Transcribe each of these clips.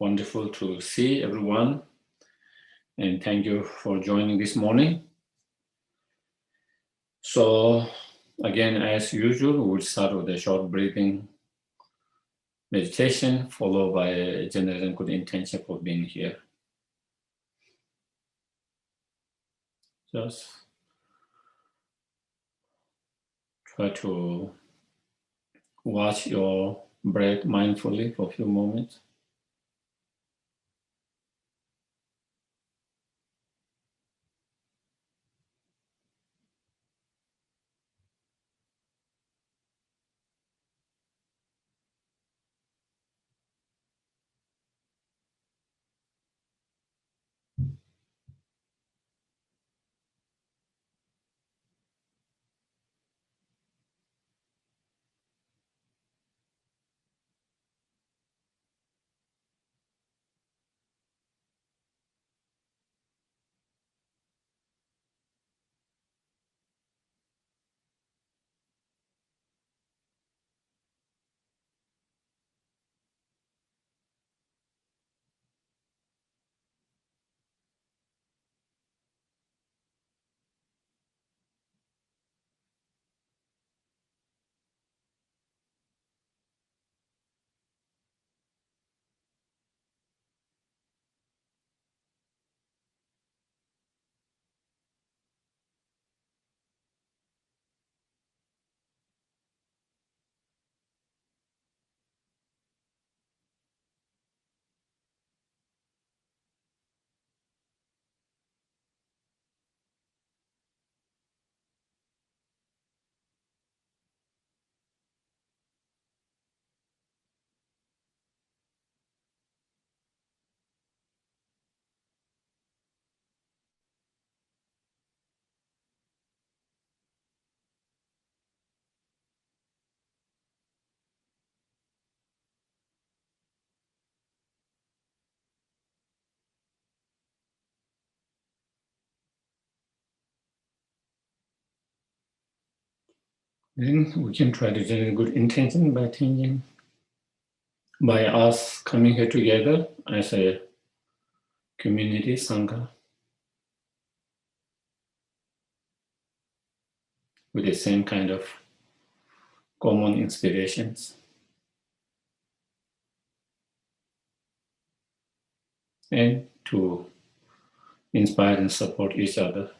Wonderful to see everyone, and thank you for joining this morning. So, again, as usual, we'll start with a short breathing meditation, followed by a general and good intention for being here. Just try to watch your breath mindfully for a few moments. Then we can try to generate good intention by changing, by us coming here together as a community, Sangha, with the same kind of common inspirations, and to inspire and support each other.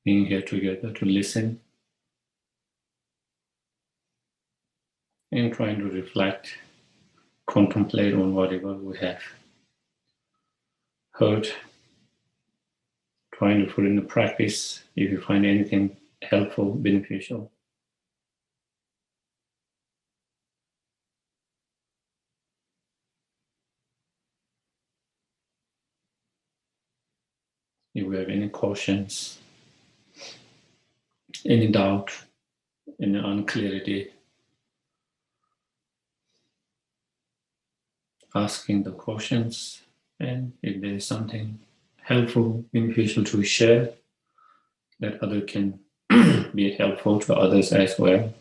Being here together to listen and trying to reflect, contemplate on whatever we have heard, trying to put into practice if you find anything helpful, beneficial. If we have any cautions, any doubt, any unclarity, asking the questions, and if there is something helpful, beneficial to share, that other can be helpful to others as well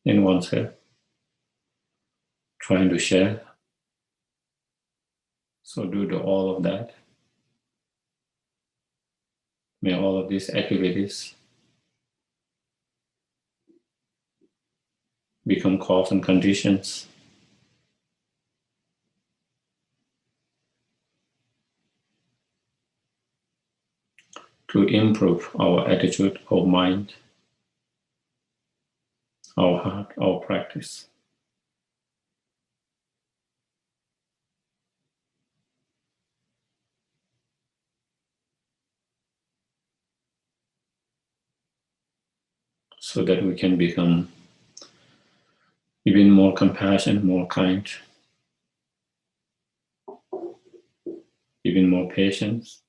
in oneself, trying to share. So do all of that. May all of these activities become cause and conditions to improve our attitude, our mind, our heart, our practice. So that we can become even more compassionate, more kind, even more patience.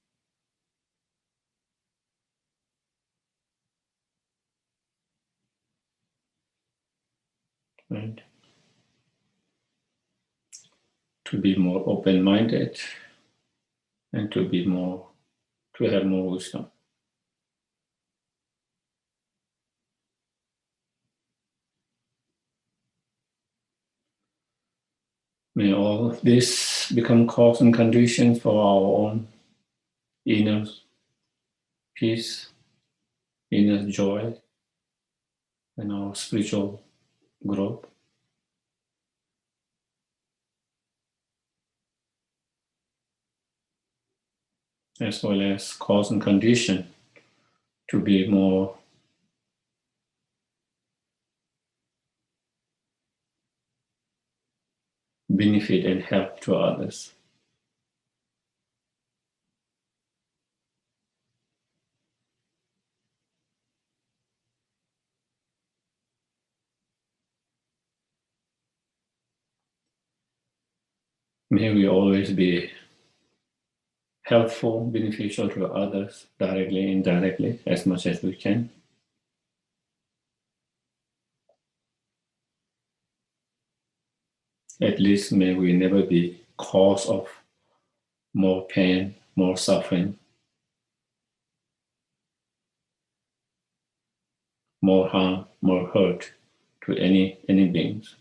Right? To be more open-minded and to have more wisdom. May all of this become cause and conditions for our own inner peace, inner joy, and our spiritual growth. As well as cause and condition to be more benefit and help to others. May we always be helpful, beneficial to others, directly, indirectly, as much as we can. At least may we never be cause of more pain, more suffering, more harm, more hurt to any beings.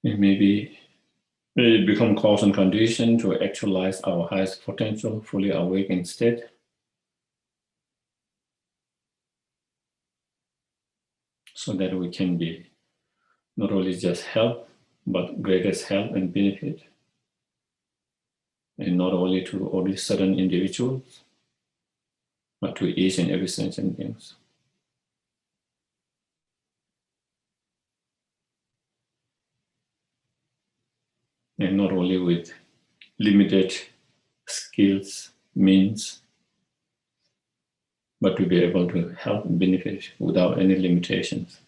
It may become cause and condition to actualize our highest potential, fully awakened state. So that we can be not only just help, but greatest help and benefit. And not only to only certain individuals, but to each and every sentient beings. And not only with limited skills, means, but to be able to help and benefit without any limitations,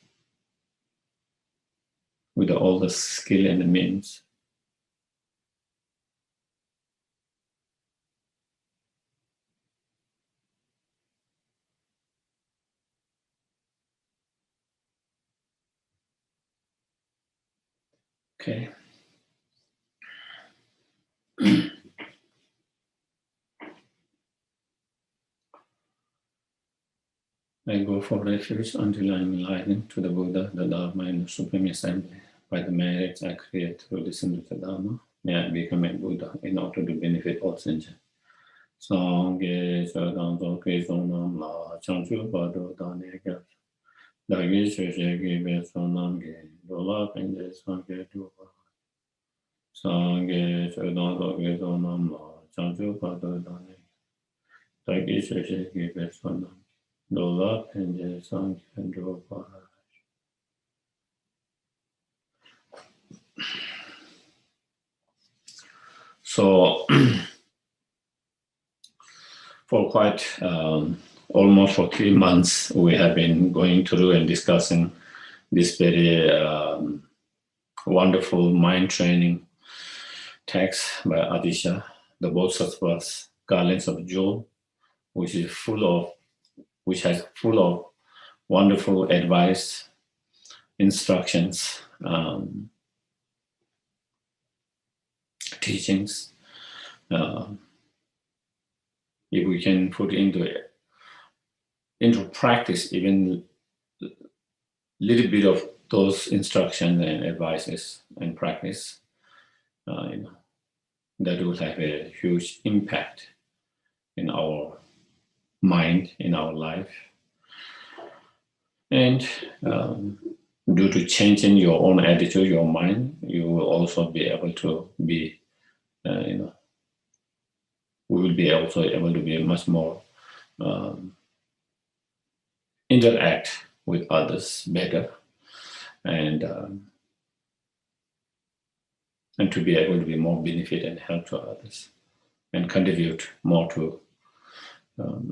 with all the skill and the means. Okay. I go for refuge until I am enlightened to the Buddha, the Dharma, and the Supreme Assembly. By the merits I create through listening to the Dharma, may I become a Buddha in order to benefit all sentients. Sangye Chödang Dzogkwe Zonam La Changchu Bado Daneka Dagi Sheshe Be Sonam Ge Dola Pende Sangye Duba Sangye Chödang Dzogkwe Zonam La Changchu Bado Daneka Dagi Sheshe Be Sonam Dola Pende Sangye Duba. So for quite almost for 3 months, we have been going through and discussing this very wonderful mind training text by Atisha, the Bodhisattvas, Garlands of Joy, which has full of wonderful advice, instructions, teachings. If we can put into practice even a little bit of those instructions and advices and practice, that will have a huge impact in our mind, in our life. And due to changing your own attitude, your mind, you will also be able to be, we will be also able to be much more interact with others better, and to be able to be more benefit and help to others, and contribute more to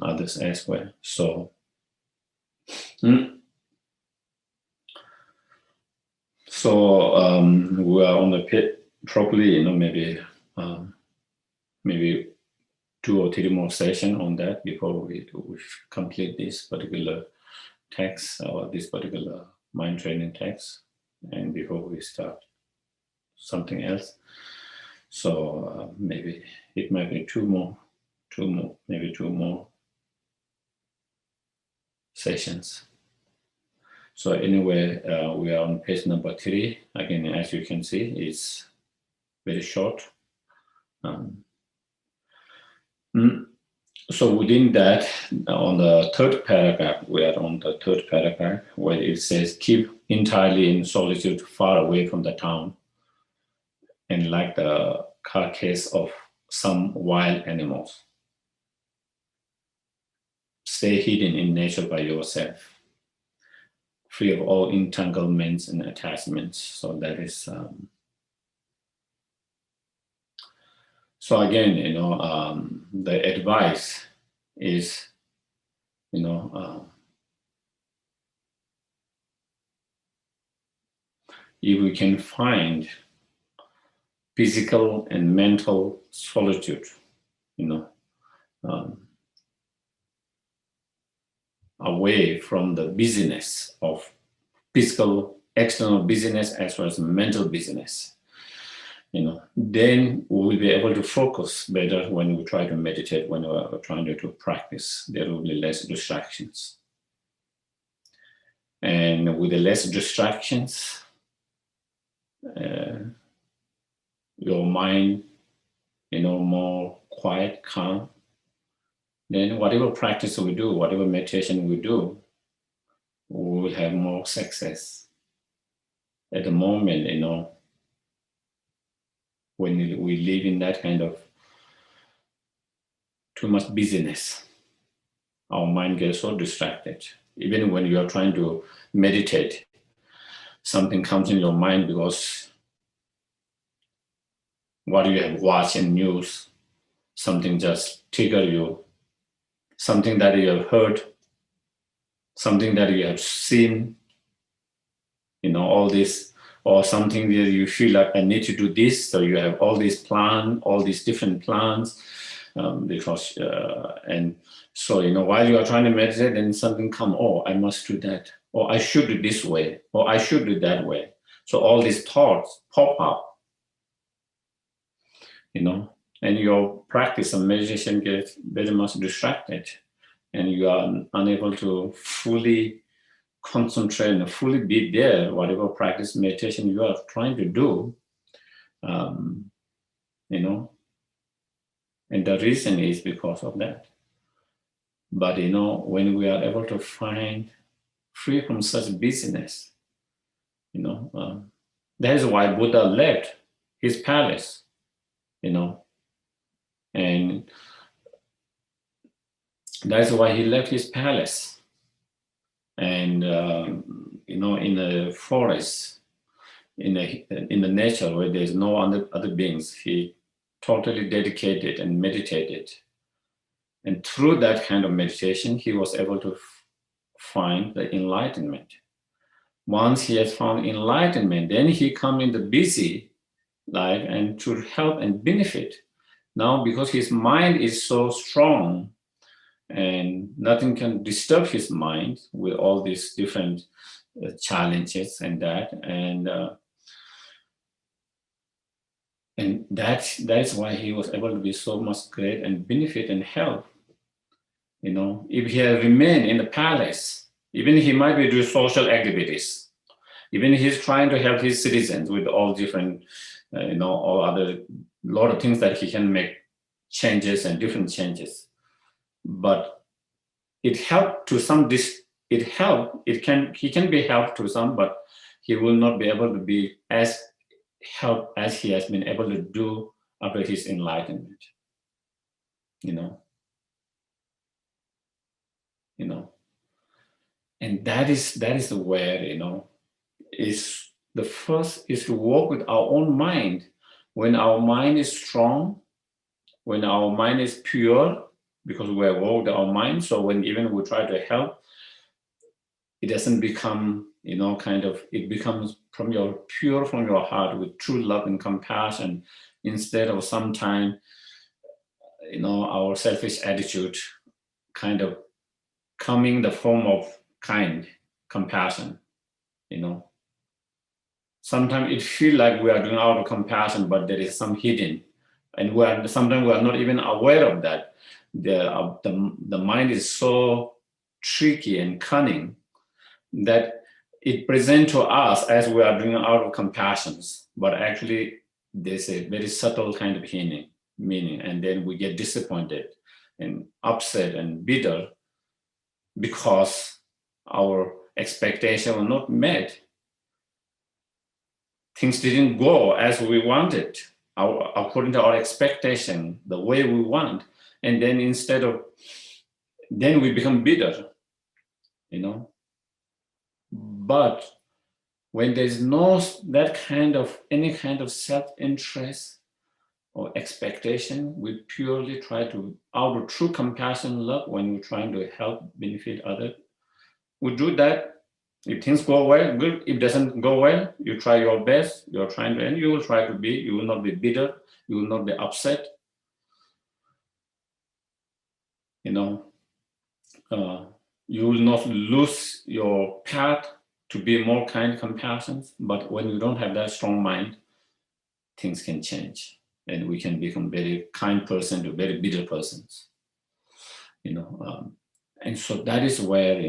others as well. So, we are on the pit properly. Maybe 2 or 3 more sessions on that before we complete this particular text or this particular mind training text, and before we start something else. So maybe it might be two more sessions. So anyway, we are on page number 3. Again, as you can see, it's very short. So within that, on the third paragraph, we are on the third paragraph where it says, keep entirely in solitude far away from the town and like the carcass of some wild animals. Stay hidden in nature by yourself, free of all entanglements and attachments. So that is, so again, the advice is, if we can find physical and mental solitude, away from the busyness of physical, external busyness as well as mental busyness, then we will be able to focus better when we try to meditate, when we're trying to practice. There will be less distractions. And with the less distractions, your mind, more quiet, calm, then whatever practice we do, whatever meditation we do, we will have more success. At the moment, when we live in that kind of too much busyness, our mind gets so distracted. Even when you are trying to meditate, something comes in your mind because what you have watched in news, something just trigger you, something that you have heard, something that you have seen, all this, or something that you feel like I need to do this. So you have all these plans, all these different plans, because and so while you are trying to meditate, then something come. Oh, I must do that, or I should do this way, or I should do that way. So all these thoughts pop up, and your practice of meditation gets very much distracted, and you are unable to fully concentrate and fully be there, whatever practice meditation you are trying to do, and the reason is because of that. But when we are able to find free from such busyness, that is why Buddha left his palace, and that's why he left his palace. And in the forest, in the nature where there's no other beings, he totally dedicated and meditated. And through that kind of meditation, he was able to find the enlightenment. Once he has found enlightenment, then he come in the busy life and to help and benefit. Now, because his mind is so strong and nothing can disturb his mind with all these different challenges and that, and that's why he was able to be so much great and benefit and help. If he had remained in the palace, even he might be doing social activities, even he's trying to help his citizens with all different, all other lot of things that he can make changes and different changes. But it helped to some. He can be helped to some, but he will not be able to be as help as he has been able to do after his enlightenment. And that is where is the first is to work with our own mind. When our mind is strong, when our mind is pure, because we have worked our mind, so when even we try to help, it doesn't become it becomes from your heart with true love and compassion, instead of sometimes our selfish attitude kind of coming the form of kind compassion. sometimes it feels like we are doing out of compassion, but there is some hidden, and sometimes we are not even aware of that. The mind is so tricky and cunning that it presents to us as we are doing out of compassions, but actually there's a very subtle kind of meaning, and then we get disappointed and upset and bitter because our expectations were not met. Things didn't go as we wanted, according to our expectation, the way we want. And then then we become bitter, But when there's no any kind of self-interest or expectation, we purely try to, out of true compassion, love, when we're trying to help, benefit others, we do that. If things go well, good. If it doesn't go well, you try your best. You're trying to, and you will try to be. You will not be bitter. You will not be upset. You will not lose your path to be more kind, compassion. But when you don't have that strong mind, things can change, and we can become very kind person to very bitter persons. And so that is where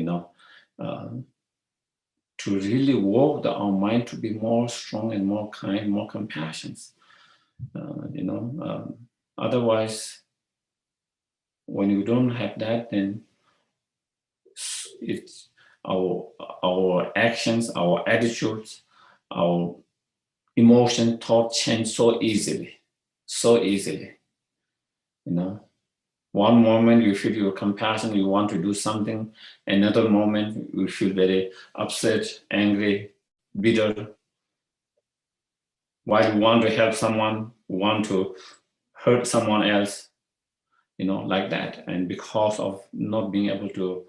to really work our mind to be more strong and more kind, more compassionate. Otherwise, when you don't have that, then it's our actions, our attitudes, our emotion, thought change so easily. One moment you feel your compassion, you want to do something. Another moment you feel very upset, angry, bitter. While you want to help someone, want to hurt someone else, like that. And because of not being able to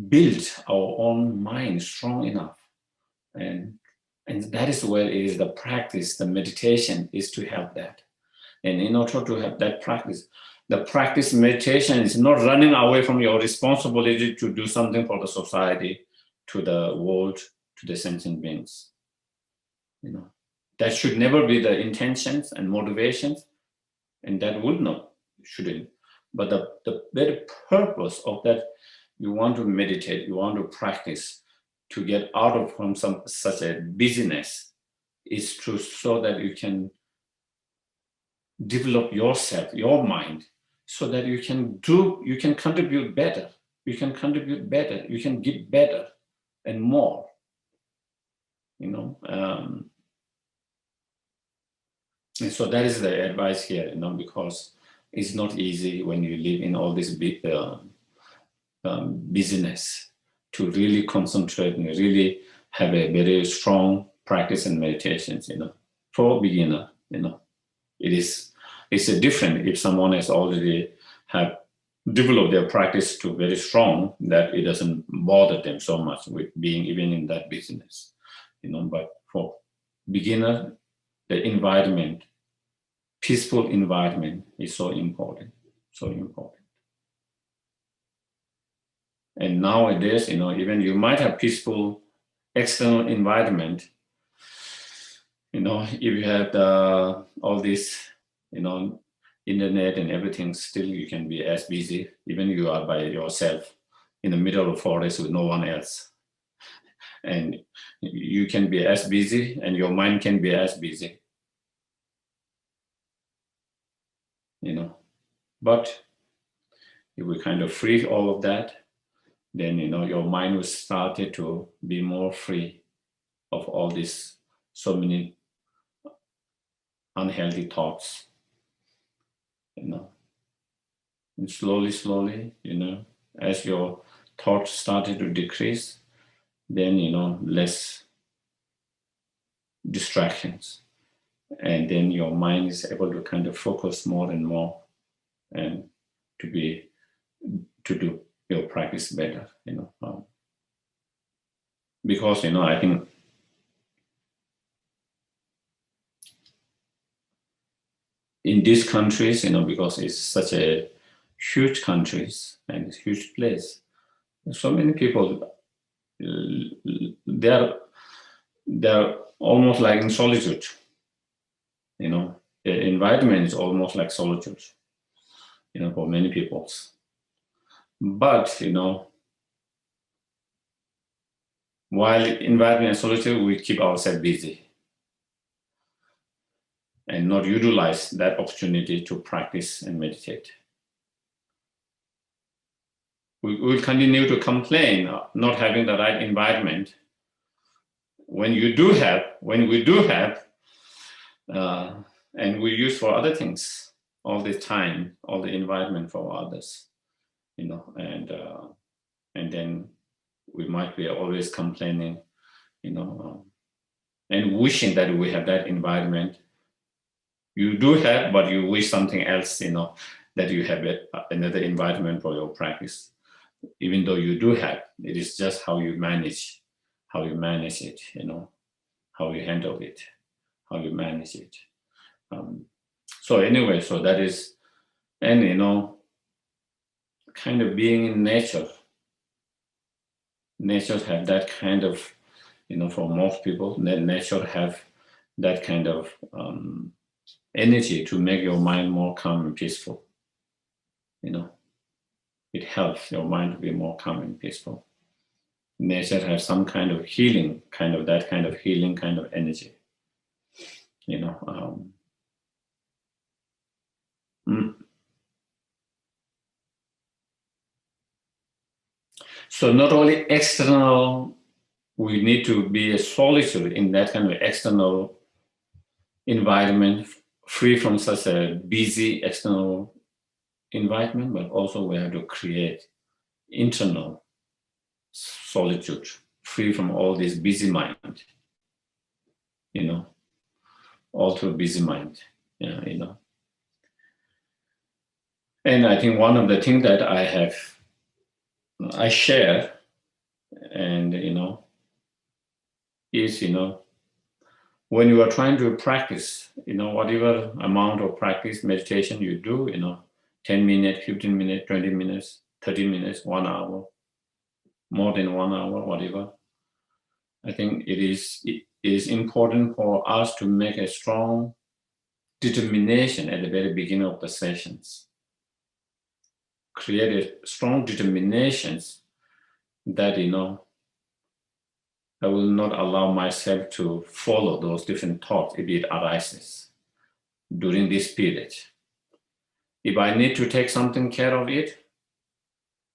build our own mind strong enough, and that is where it is the practice, the meditation is to help that. And in order to have that practice, the practice meditation is not running away from your responsibility to do something for the society, to the world, to the sentient beings. That should never be the intentions and motivations, and that shouldn't. But the very purpose of that, you want to meditate, you want to practice to get out of from such a busyness, is so that you can develop yourself, your mind, so that you can contribute better. You can contribute better. You can give better and more. And so that is the advice here, because it's not easy when you live in all this big busyness to really concentrate and really have a very strong practice and meditations. For beginner, it's a different if someone has already have developed their practice to very strong, that it doesn't bother them so much with being even in that business. But for beginner, the environment, peaceful environment is so important. And nowadays, even you might have peaceful external environment, if you have all this, internet and everything, still you can be as busy, even you are by yourself in the middle of the forest with no one else. And you can be as busy and your mind can be as busy. But if we kind of free all of that, then your mind will start to be more free of all this, so many unhealthy thoughts. And slowly, as your thoughts started to decrease, then less distractions, and then your mind is able to kind of focus more and more, and to do your practice better. Because I think in these countries, because it's such a huge countries and it's huge place, so many people, they're almost like in solitude. The environment is almost like solitude, for many people. But, while environment is solitude, we keep ourselves busy and not utilize that opportunity to practice and meditate. We will continue to complain not having the right environment when we do have, and we use for other things all the time, all the environment for others, and then we might be always complaining, and wishing that we have that environment. You do have, but you wish something else, that you have another environment for your practice. Even though you do have, it is just how you manage it, how you handle it, how you manage it. So anyway, so that is, and kind of being in nature. Nature have that kind of, for most people, nature have that kind of energy to make your mind more calm and peaceful. It helps your mind to be more calm and peaceful. Nature has some kind of healing, that kind of healing kind of energy. So not only external, we need to be a solitude in that kind of external environment, free from such a busy external environment, but also we have to create internal solitude, free from all this busy mind, all through busy mind, And I think one of the things that I share, and is when you are trying to practice, whatever amount of practice meditation you do, 10 minutes, 15 minutes, 20 minutes, 30 minutes, 1 hour, more than 1 hour, whatever. I think it is important for us to make a strong determination at the very beginning of the sessions. Create a strong determinations that, I will not allow myself to follow those different thoughts if it arises during this period. If I need to take something care of it,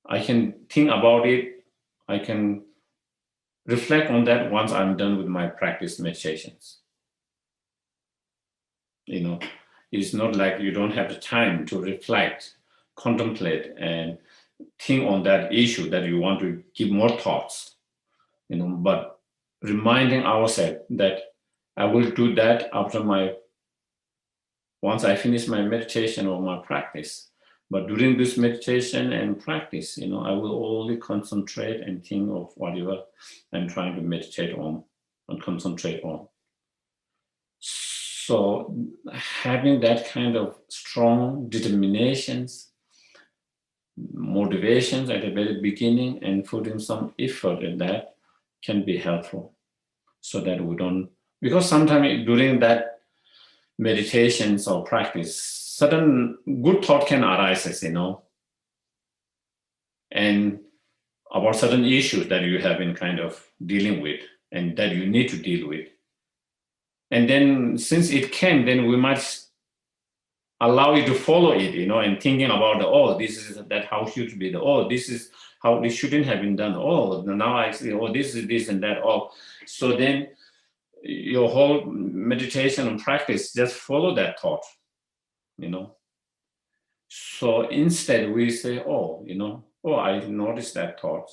I can think about it. I can reflect on that once I'm done with my practice meditations. It's not like you don't have the time to reflect, contemplate, and think on that issue that you want to give more thoughts, but reminding ourselves that I will do that once I finish my meditation or my practice. But during this meditation and practice, I will only concentrate and think of whatever I'm trying to meditate on and concentrate on. So having that kind of strong determinations, motivations at the very beginning, and putting some effort in that can be helpful, so that we don't, because sometimes during that meditations or practice, certain good thought can arise, and about certain issues that you have been kind of dealing with and that you need to deal with. And then since it came, then we might allow you to follow it, and thinking about, this is that how should be, this is how this shouldn't have been done. Now I see, this is this and that. So then your whole meditation and practice just follow that thought, So instead we say, I noticed that thought,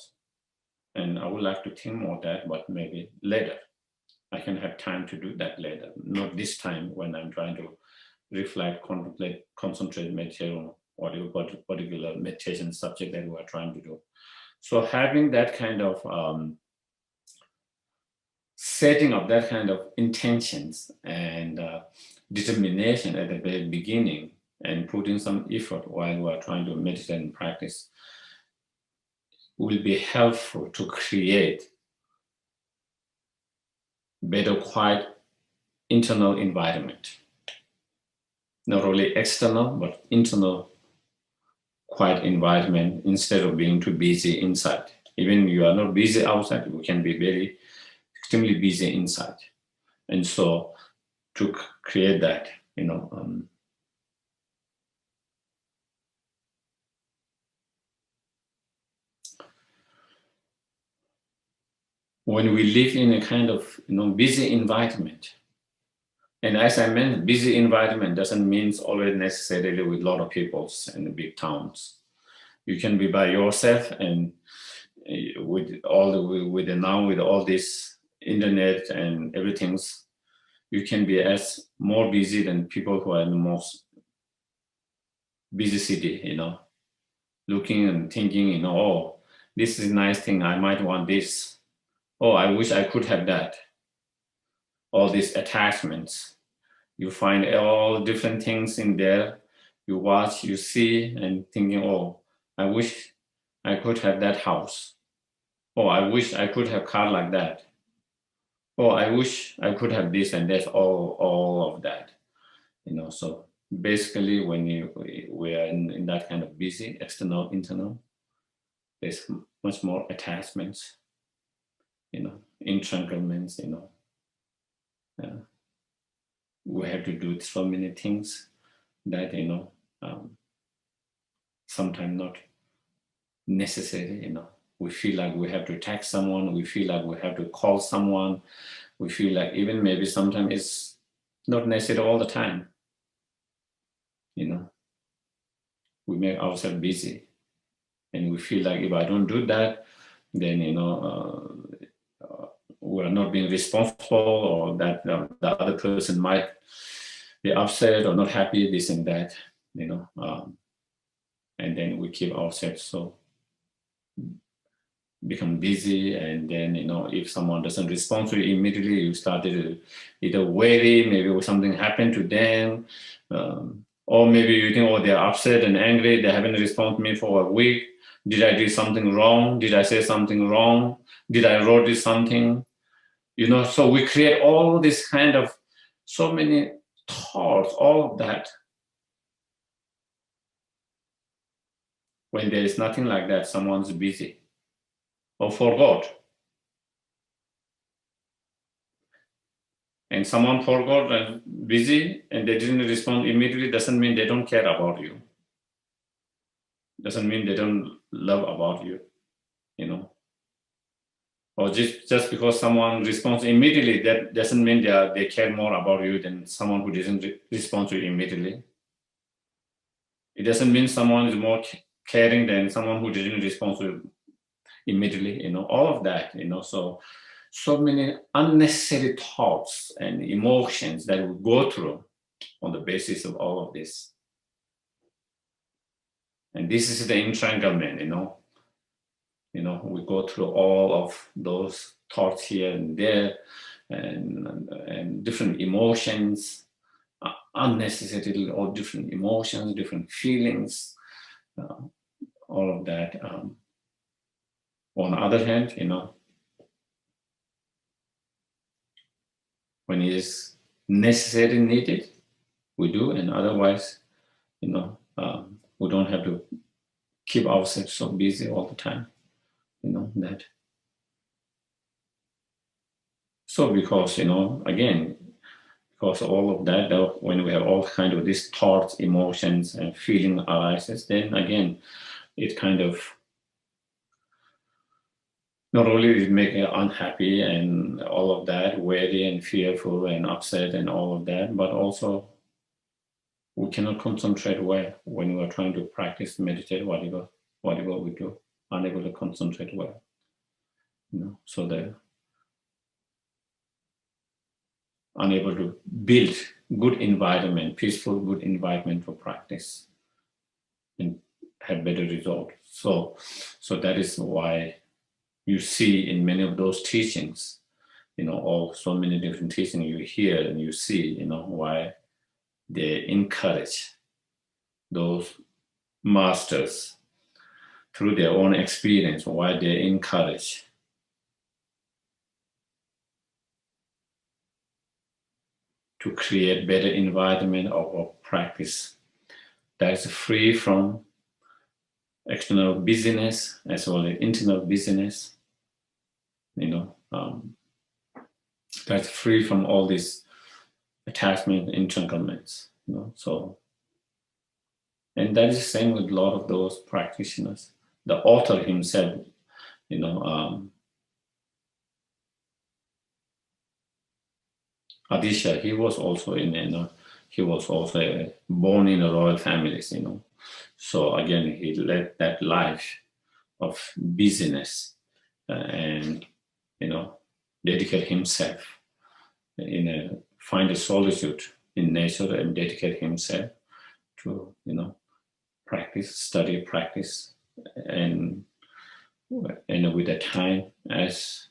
and I would like to think more of that, but maybe later. I can have time to do that later, not this time when I'm trying to reflect, contemplate, concentrate, meditate on whatever particular meditation subject that we are trying to do. So having that kind of setting up that kind of intentions and determination at the very beginning, and putting some effort while we are trying to meditate and practice, will be helpful to create better quiet internal environment. Not only external, but internal quiet environment instead of being too busy inside. Even you are not busy outside, you can be very extremely busy inside. And so to create that, when we live in a kind of busy environment, and as I mentioned, busy environment doesn't mean always necessarily with a lot of people in the big towns. You can be by yourself, and with all this internet and everything's, you can be as more busy than people who are in the most busy city, looking and thinking, oh, this is a nice thing, I might want this. Oh, I wish I could have that. All these attachments. You find all different things in there. You watch, you see, and thinking, oh, I wish I could have that house. Oh, I wish I could have a car like that. Oh, I wish I could have this, and that's all of that. So basically when we are in that kind of busy, external, internal, there's much more attachments, entanglements, we have to do so many things that, sometimes not necessary, we feel like we have to text someone, we feel like we have to call someone, we feel like even maybe sometimes it's not necessary all the time, we make ourselves busy, and we feel like if I don't do that, then we are not being responsible, or that the other person might be upset or not happy, this and that, and then we keep ourselves so become busy, and then if someone doesn't respond to you immediately, you started to either worry, maybe something happened to them, or maybe you think, oh, they're upset and angry, they haven't responded to me for a week. Did I do something wrong? Did I say something wrong? Did I wrote this something? So we create all this kind of so many thoughts, all of that, when there is nothing like that. Someone's busy or forgot. And someone forgot and busy and they didn't respond immediately, doesn't mean they don't care about you. Doesn't mean they don't love about you, Or just because someone responds immediately, that doesn't mean they care more about you than someone who didn't respond to you immediately. It doesn't mean someone is more caring than someone who didn't respond to you immediately, all of that, so many unnecessary thoughts and emotions that we go through on the basis of all of this. And this is the entanglement, we go through all of those thoughts here and there, and different emotions, unnecessarily, all different emotions, different feelings, all of that. On the other hand, when it is necessary, needed, we do, and otherwise, we don't have to keep ourselves so busy all the time, that. So because, again, because all of that, when we have all kind of these thoughts, emotions, and feeling arises, then again, it kind of not only it make you unhappy and all of that, wary and fearful and upset and all of that, but also we cannot concentrate well when we are trying to practice, meditate, whatever we do, unable to concentrate well. So they're unable to build good environment, peaceful, good environment for practice and have better results. So that is why you see in many of those teachings, all so many different teachings you hear and you see, why they encourage those masters through their own experience, why they encourage to create better environment of practice that is free from external busyness as well as internal busyness, that's free from all these attachment entanglements, so, and that is the same with a lot of those practitioners. The author himself, Atisha, he was also born in a royal families, So again, he led that life of busyness and, dedicate himself find a solitude in nature and dedicate himself to, practice, study, practice, and with the time as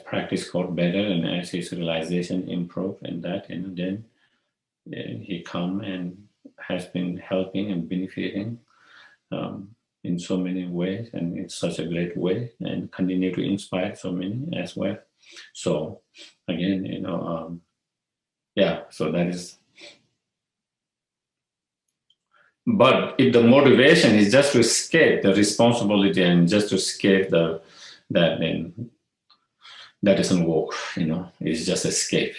practice got better and as his realization improved and that, then he come and has been helping and benefiting in so many ways and in such a great way and continue to inspire so many as well. So again, so that is. But if the motivation is just to escape the responsibility and just to escape that, then that doesn't work, it's just escape.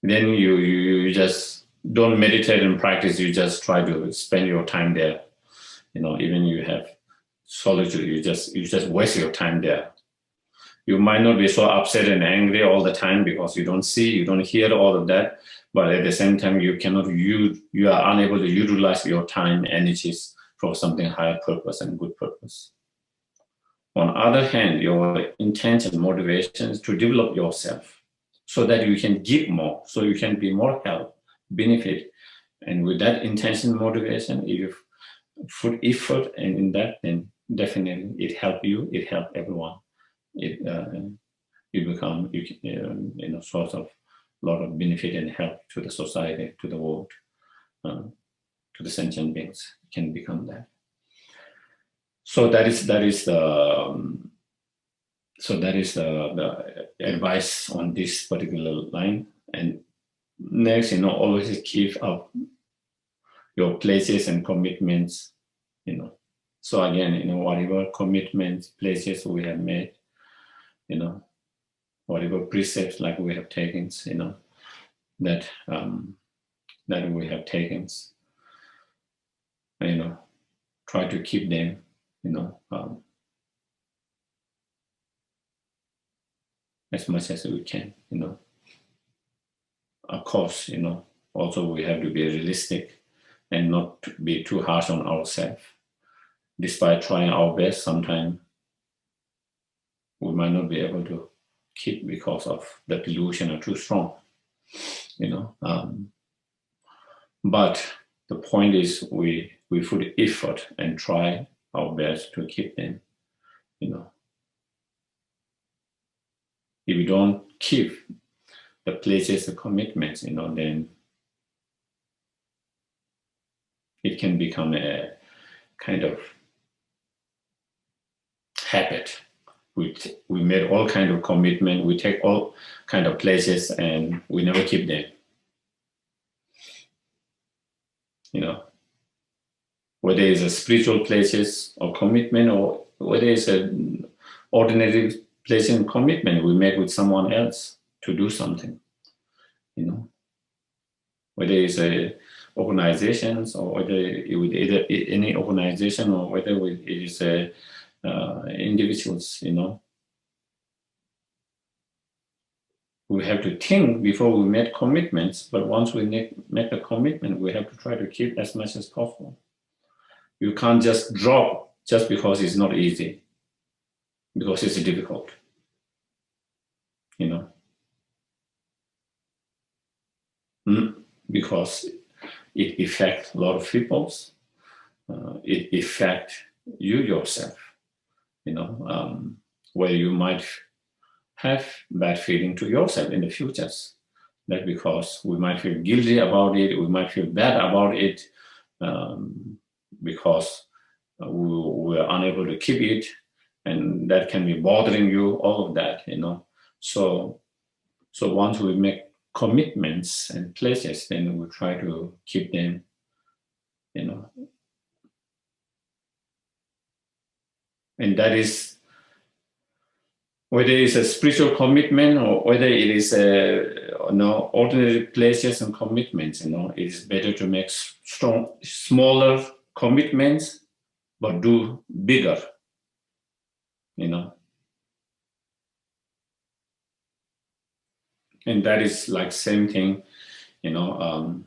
Then you just don't meditate and practice, you just try to spend your time there. Even you have solitude, you just waste your time there. You might not be so upset and angry all the time because you don't see, you don't hear all of that, but at the same time, you are unable to utilize your time, energies for something higher purpose and good purpose. On the other hand, your intention, motivation is to develop yourself so that you can give more, so you can be more help, benefit. And with that intention, motivation, if you put effort and in that, then definitely it helps you, it helps everyone. You become, source of a lot of benefit and help to the society, to the world, to the sentient beings. Can become that. So that is the advice on this particular line. And next, always keep up your places and commitments. So again, whatever commitments, places we have made, whatever precepts like we have taken, that we have taken, try to keep them, as much as we can, Of course, also we have to be realistic and not be too harsh on ourselves. Despite trying our best, sometimes we might not be able to keep because of the delusion are too strong, But the point is we put effort and try our best to keep them, If we don't keep the places, the commitments, then it can become a kind of habit. We made all kind of commitment, we take all kind of places and we never keep them. Whether it's a spiritual places or commitment or whether it's an ordinary place and commitment we make with someone else to do something, Whether it's a organizations or whether with either any organization or whether it is individuals, We have to think before we make commitments, but once we make a commitment, we have to try to keep as much as possible. You can't just drop just because it's not easy, because it's difficult, Because it affects a lot of people's, it affects you yourself, where you might have bad feeling to yourself in the futures. That because we might feel guilty about it, we might feel bad about it, because we are unable to keep it, and that can be bothering you, all of that, So once we make commitments and pledges, then we try to keep them, and that is whether it's a spiritual commitment or whether it is ordinary pledges and commitments. It is better to make smaller commitments, but do bigger. And that is like same thing. That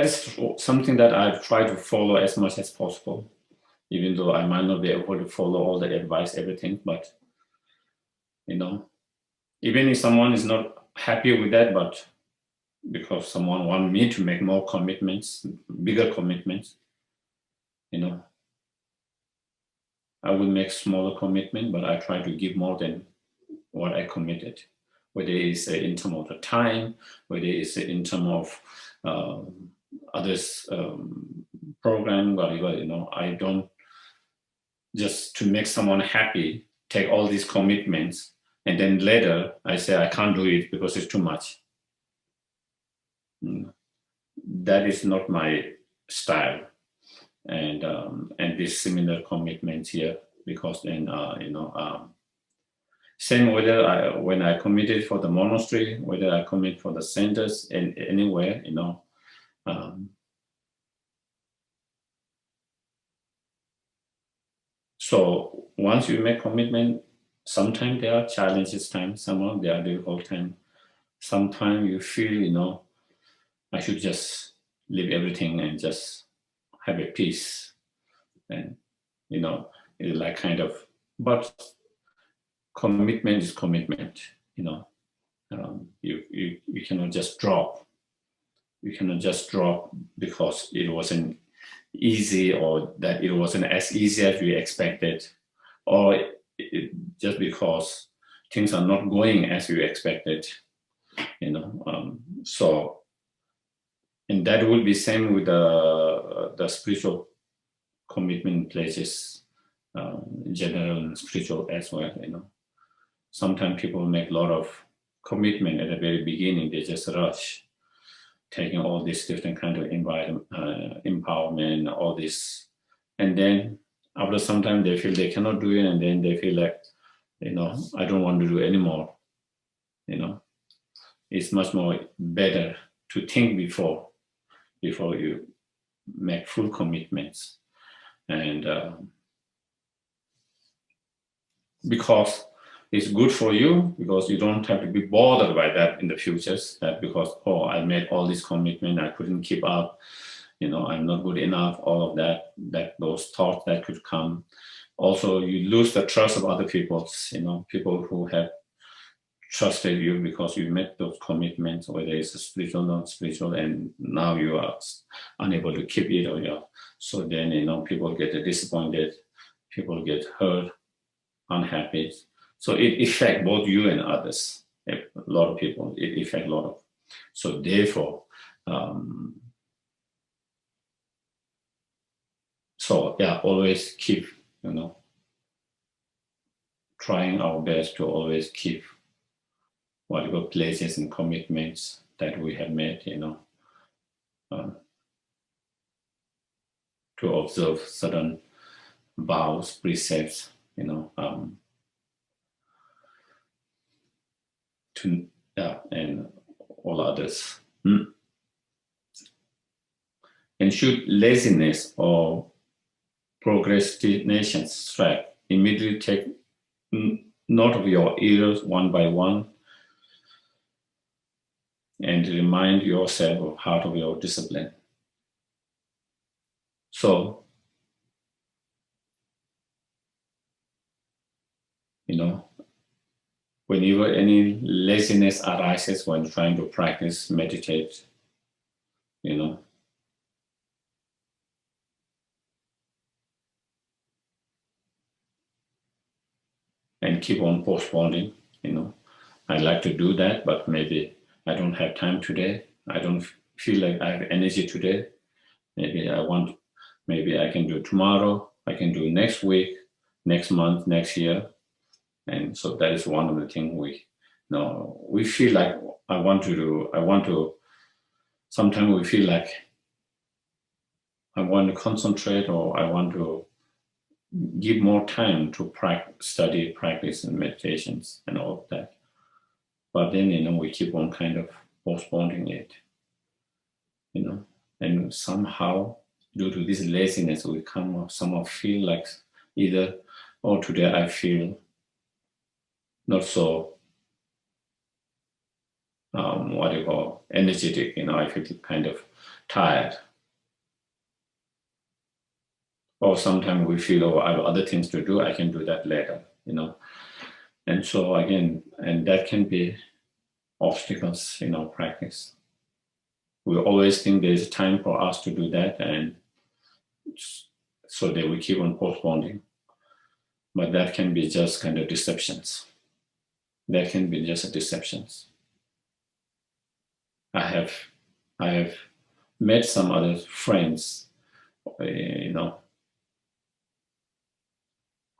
is something that I try to follow as much as possible, even though I might not be able to follow all the advice, everything, but even if someone is not happy with that, but because someone wants me to make more commitments, bigger commitments, I will make smaller commitment, but I try to give more than what I committed, whether it's in terms of the time, whether it's in terms of others' program, whatever, I don't just to make someone happy, take all these commitments, and then later I say I can't do it because it's too much. That is not my style, and this similar commitments here, because then same whether when I committed for the monastery, whether I commit for the centers and anywhere, so once you make commitment, sometimes there are challenges times, sometimes there are difficult times. Sometimes you feel, I should just leave everything and just have a peace. And, it's like kind of, but commitment is commitment, you cannot just drop. You cannot just drop because it wasn't easy, or that it wasn't as easy as we expected, or just because things are not going as we expected, so, and that will be same with the spiritual commitment pledges, general and spiritual as well. Sometimes people make a lot of commitment at the very beginning. They just rush, taking all these different kind of empowerment, all this, and then after some time they feel they cannot do it, and then they feel like, I don't want to do anymore. It's much more better to think before you make full commitments, and because it's good for you, because you don't have to be bothered by that in the future, that because, I made all this commitment, I couldn't keep up, I'm not good enough, all of that those thoughts that could come. Also, you lose the trust of other people, people who have trusted you because you made those commitments, whether it's spiritual, not spiritual, and now you are unable to keep it, so then, people get disappointed, people get hurt, unhappy. So it affects both you and others. A lot of people, it affects a lot of. So therefore, always keep, trying our best to always keep whatever pledges and commitments that we have made, to observe certain vows, precepts, and all others. And should laziness or procrastination strike, immediately take note of your errors one by one, and remind yourself of heart of your discipline. So, whenever any laziness arises when trying to practice, meditate, and keep on postponing, I like to do that, but maybe I don't have time today. I don't feel like I have energy today. Maybe I can do tomorrow. I can do next week, next month, next year. And so that is one of the things we feel like sometimes we feel like I want to concentrate, or I want to give more time to study, practice, and meditations and all of that. But then, we keep on kind of postponing it, and somehow due to this laziness, we somehow feel like either, today I feel not so, energetic, I feel kind of tired. Or sometimes we feel, I have other things to do, I can do that later, And so again, and that can be obstacles in our practice. We always think there's time for us to do that, and so that we keep on postponing. But that can be just kind of deceptions. That can be just deceptions. I have met some other friends,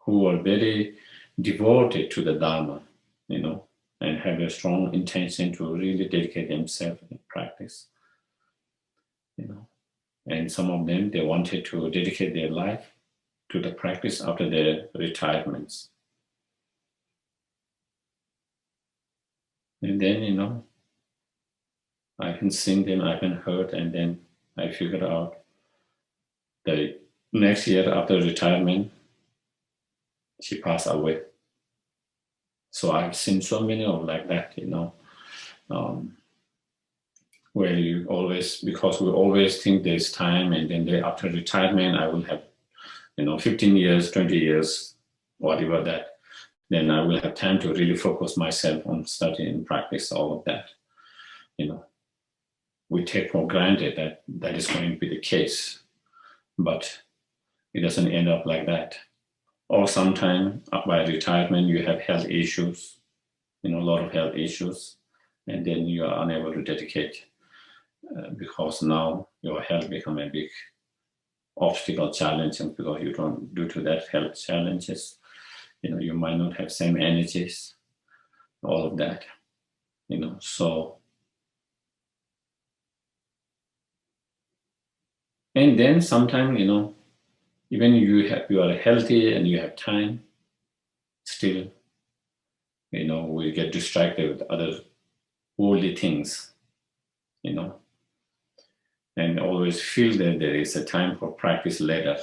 who are very devoted to the Dharma, and have a strong intention to really dedicate themselves in practice. And some of them, they wanted to dedicate their life to the practice after their retirements. And then, I can sing them, I can heard, and then I figured out the next year after retirement, she passed away. So I've seen so many of like that, where you always, because we always think there's time, and then after retirement, I will have, 15 years, 20 years, whatever that, then I will have time to really focus myself on study and practice, all of that. We take for granted that that is going to be the case, but it doesn't end up like that. Or sometimes by retirement, you have health issues, a lot of health issues, and then you are unable to dedicate because now your health become a big obstacle, challenge, and because you don't, due to that health challenges, you might not have same energies, all of that, so. And then sometimes, even you are healthy and you have time, still, we get distracted with other worldly things, and always feel that there is a time for practice later,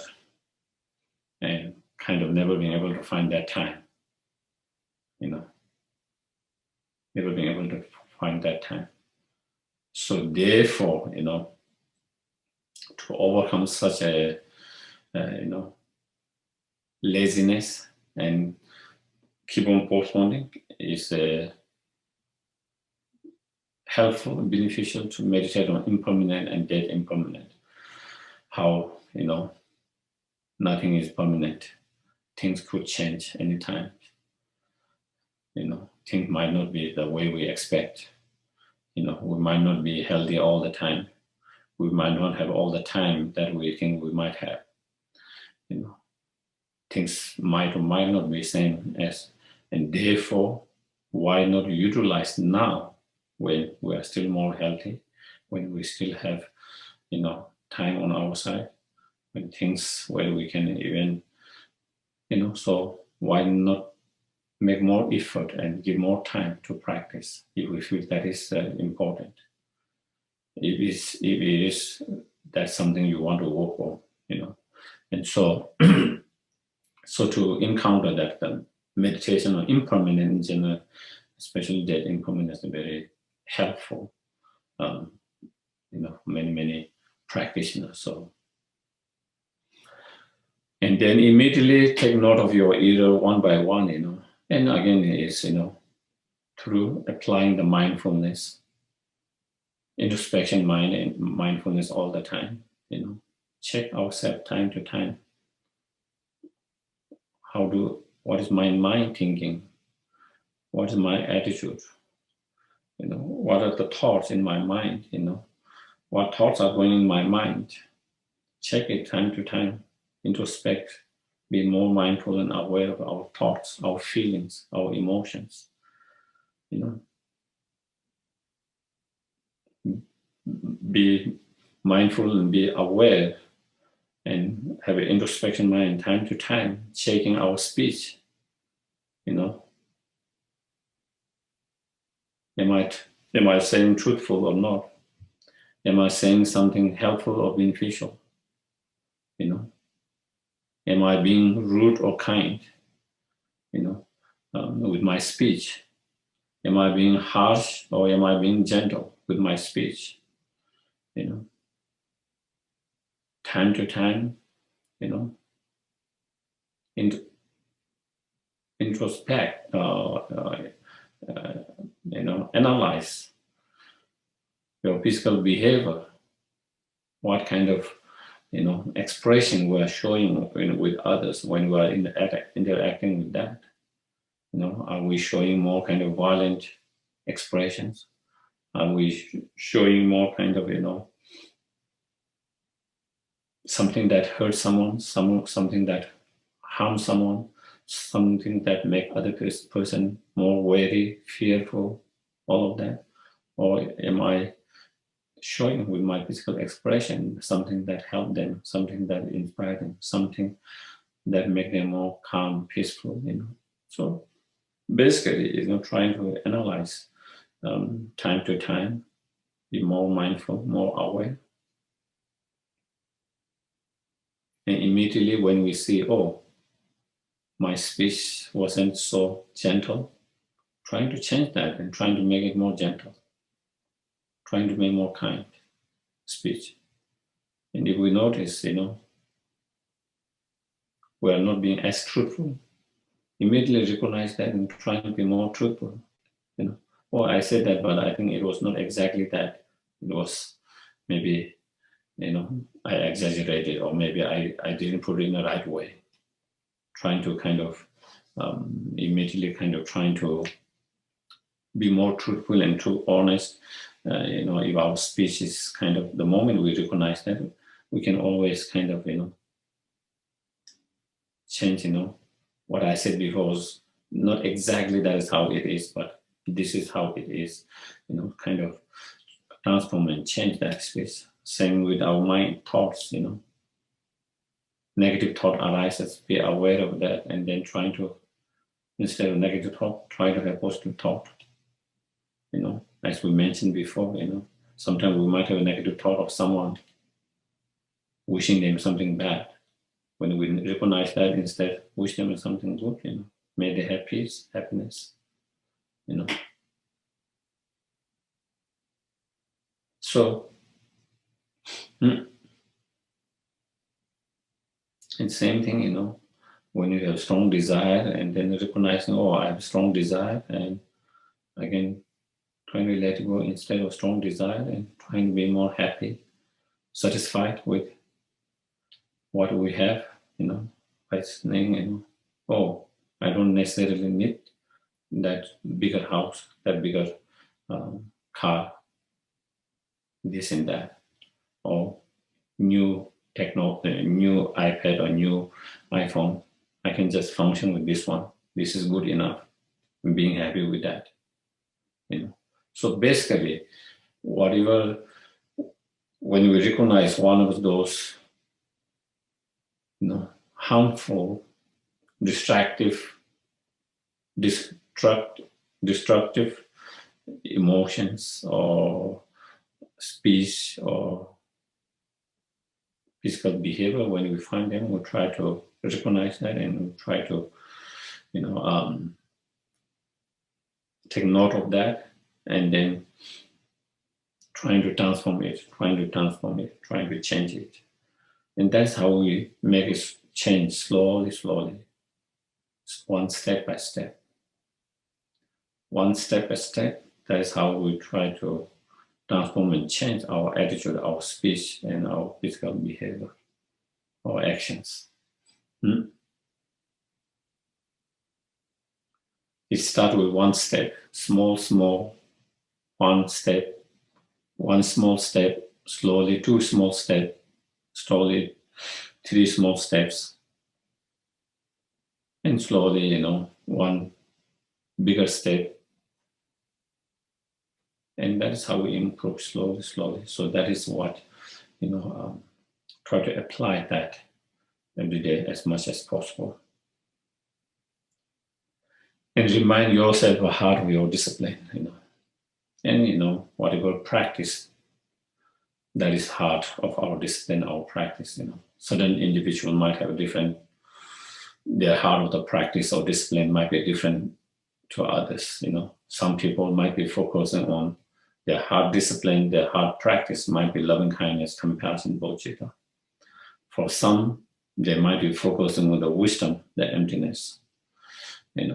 and kind of never being able to find that time, never being able to find that time. So therefore, to overcome such a, laziness and keep on postponing is helpful and beneficial to meditate on impermanent and dead impermanent. How, nothing is permanent. Things could change anytime. Things might not be the way we expect. We might not be healthy all the time. We might not have all the time that we think we might have. Things might or might not be same as, and therefore, why not utilize now when we are still more healthy, when we still have, time on our side, when things where we can even, so why not make more effort and give more time to practice if we feel that is important. If it is that's something you want to work on, and so so to encounter that, the meditation on impermanent in general, especially that impermanence, is very helpful. Many practitioners. So, and then immediately take note of your either one by one, and again is through applying the mindfulness, introspection mind and mindfulness all the time, check ourselves time to time. What is my mind thinking? What is my attitude? What are the thoughts in my mind? What thoughts are going in my mind? Check it time to time, introspect, be more mindful and aware of our thoughts, our feelings, our emotions, be mindful and be aware and have an introspection mind time to time, checking our speech, am I saying truthful or not? Am I saying something helpful or beneficial? Am I being rude or kind? With my speech. Am I being harsh or am I being gentle with my speech? Time to time, introspect, analyze your physical behavior. What kind of, expression we are showing with others when we are interacting with that. Are we showing more kind of violent expressions? Are we showing more kind of, something that hurts someone, something that harms someone, something that make other person more wary, fearful, all of that? Or am I showing with my physical expression something that help them, something that inspire them, something that make them more calm, peaceful, So basically, trying to analyze time to time, be more mindful, more aware. And immediately when we see, oh, my speech wasn't so gentle, trying to change that and trying to make it more gentle, trying to make more kind speech. And if we notice, we are not being as truthful, immediately recognize that and try to be more truthful. Well, I said that, but I think it was not exactly that. It was maybe, I exaggerated, or maybe I didn't put it in the right way. Trying to kind of immediately kind of trying to be more truthful and true, honest. If our speech is kind of, the moment we recognize that, we can always kind of, change, what I said before was not exactly that is how it is, but this is how it is, kind of transform and change that space. Same with our mind thoughts, negative thought arises, be aware of that, and then trying to, instead of negative thought, try to have positive thought. As we mentioned before, sometimes we might have a negative thought of someone, wishing them something bad. When we recognize that, instead, wish them something good, may they have peace, happiness, So, and same thing, when you have strong desire and then recognizing, oh, I have strong desire, and again, trying to let it go instead of strong desire and trying to be more happy, satisfied with what we have, by saying, oh, I don't necessarily need that bigger house, that bigger car, this and that, or new new iPad or new iPhone. I can just function with this one. This is good enough. I'm being happy with that. So basically, whatever, when we recognize one of those, harmful, destructive emotions or speech or physical behavior, when we find them, we try to recognize that and we try to, take note of that, and then trying to transform it, trying to change it. And that's how we make it change slowly, one step by step. One step by step, that is how we try to transform and change our attitude, our speech, and our physical behavior, our actions. It starts with one step, small, one step, one small step, slowly, two small steps, slowly, three small steps. And slowly, one bigger step. And that is how we improve slowly, slowly. So that is what, try to apply that every day as much as possible. And remind yourself of how to your discipline, and whatever practice that is heart of our discipline, our practice, certain individual might have a different, their heart of the practice or discipline might be different to others, Some people might be focusing on their heart discipline, their heart practice might be loving kindness, compassion, bodhicitta. For some, they might be focusing on the wisdom, the emptiness.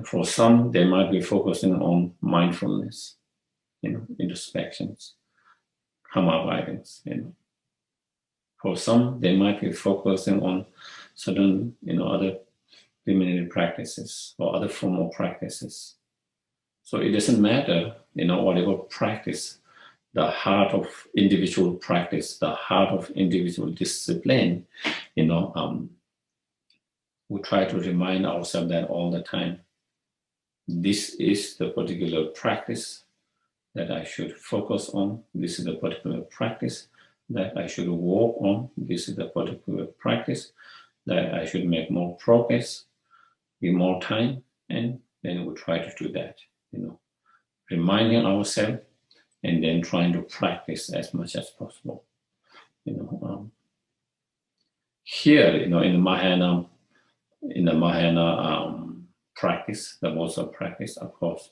For some, they might be focusing on mindfulness, introspections, karma avoidance. For some, they might be focusing on certain, other preliminary practices or other formal practices. So it doesn't matter, whatever practice, the heart of individual practice, the heart of individual discipline, we try to remind ourselves that all the time. This is the particular practice that I should focus on. This is the particular practice that I should work on. This is the particular practice that I should make more progress, give more time, and then we try to do that, reminding ourselves and then trying to practice as much as possible. Here, in the Mahayana, practice, the Bodhisattva practice, of course,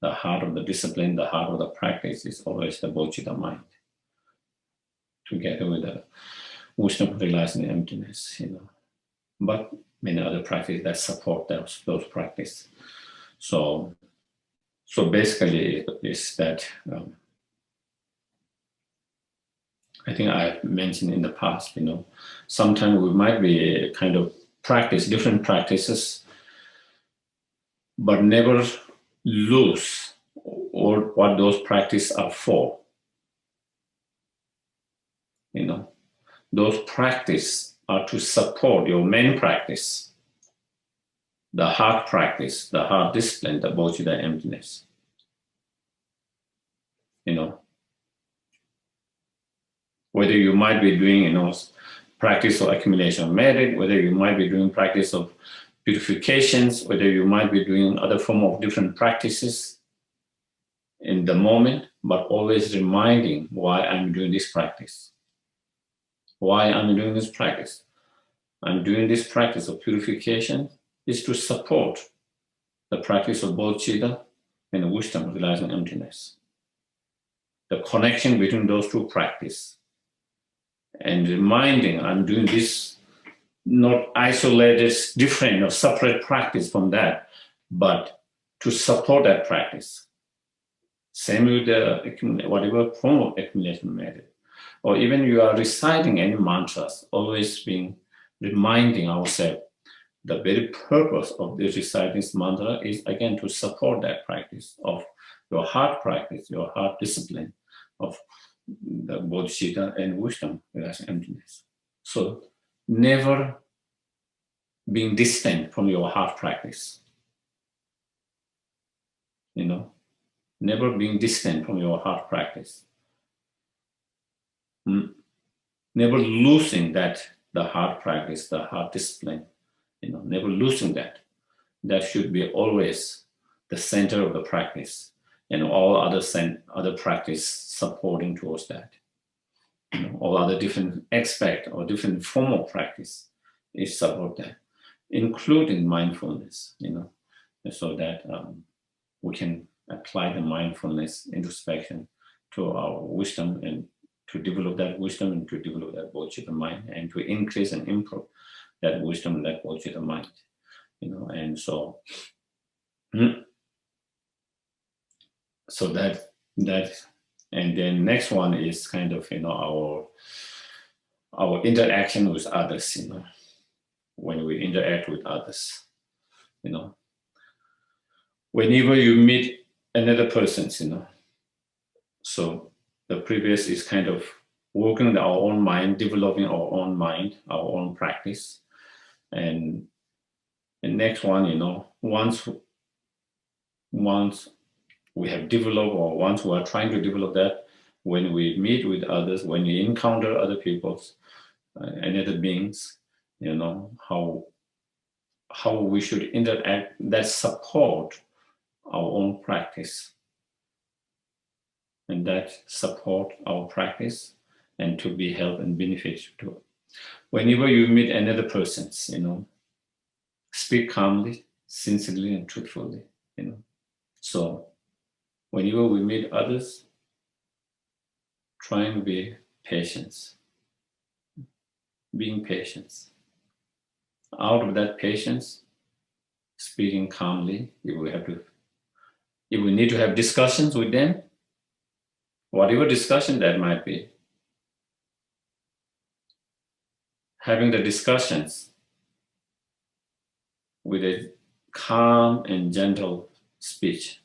the heart of the discipline, the heart of the practice is always the bodhicitta mind, together with the wisdom of realizing emptiness, But many other practices that support those practices. So basically, it's that I think I've mentioned in the past, sometimes we might be kind of practice different practices, but never lose or what those practices are for. Those practices are to support your main practice, the heart practice, the heart discipline, the bodhicitta emptiness. Whether you might be doing, practice of accumulation of merit, whether you might be doing practice of purifications, whether you might be doing other form of different practices in the moment, but always reminding why I'm doing this practice. Why I'm doing this practice. I'm doing this practice of purification is to support the practice of bodhicitta and the wisdom of realizing emptiness. The connection between those two practices. And reminding I'm doing this not isolated, different or separate practice from that, but to support that practice. Same with the whatever form of accumulation method. Or even you are reciting any mantras, always being reminding ourselves the very purpose of this reciting this mantra is again to support that practice of your heart practice, your heart discipline of the bodhicitta and wisdom, that's emptiness. So never being distant from your heart practice. Never being distant from your heart practice. Never losing that, the heart practice, the heart discipline, never losing that. That should be always the center of the practice and all other practice supporting towards that. All other different aspect or different form of practice is support that, including mindfulness, so that we can apply the mindfulness introspection to our wisdom and to develop that wisdom and to develop that bodhicitta mind and to increase and improve that wisdom and that bodhicitta mind, and so that and then next one is kind of our interaction with others, when we interact with others, whenever you meet another person, so the previous is kind of working on our own mind, developing our own mind, our own practice, and And next one, once we have developed, or once we are trying to develop that, when we meet with others, when we encounter other people's and other beings, how we should interact, that support our own practice, and that support our practice, and to be help and benefit to it. Whenever you meet another person, speak calmly, sincerely, and truthfully. So whenever we meet others, trying to be patient, being patient. Out of that patience, speaking calmly, if we need to have discussions with them, whatever discussion that might be, having the discussions with a calm and gentle speech.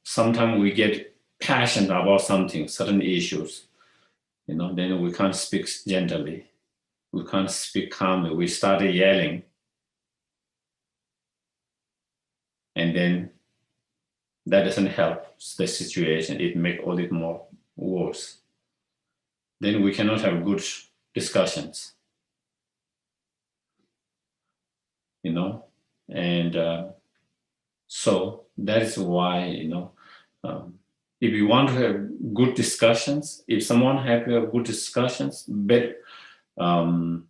Sometimes we get passionate about something, certain issues, then we can't speak gently. We can't speak calmly. We started yelling. And then that doesn't help the situation. It makes all it more worse. Then we cannot have good discussions. And so that is why, if you want to have good discussions, if someone has to have good discussions, but even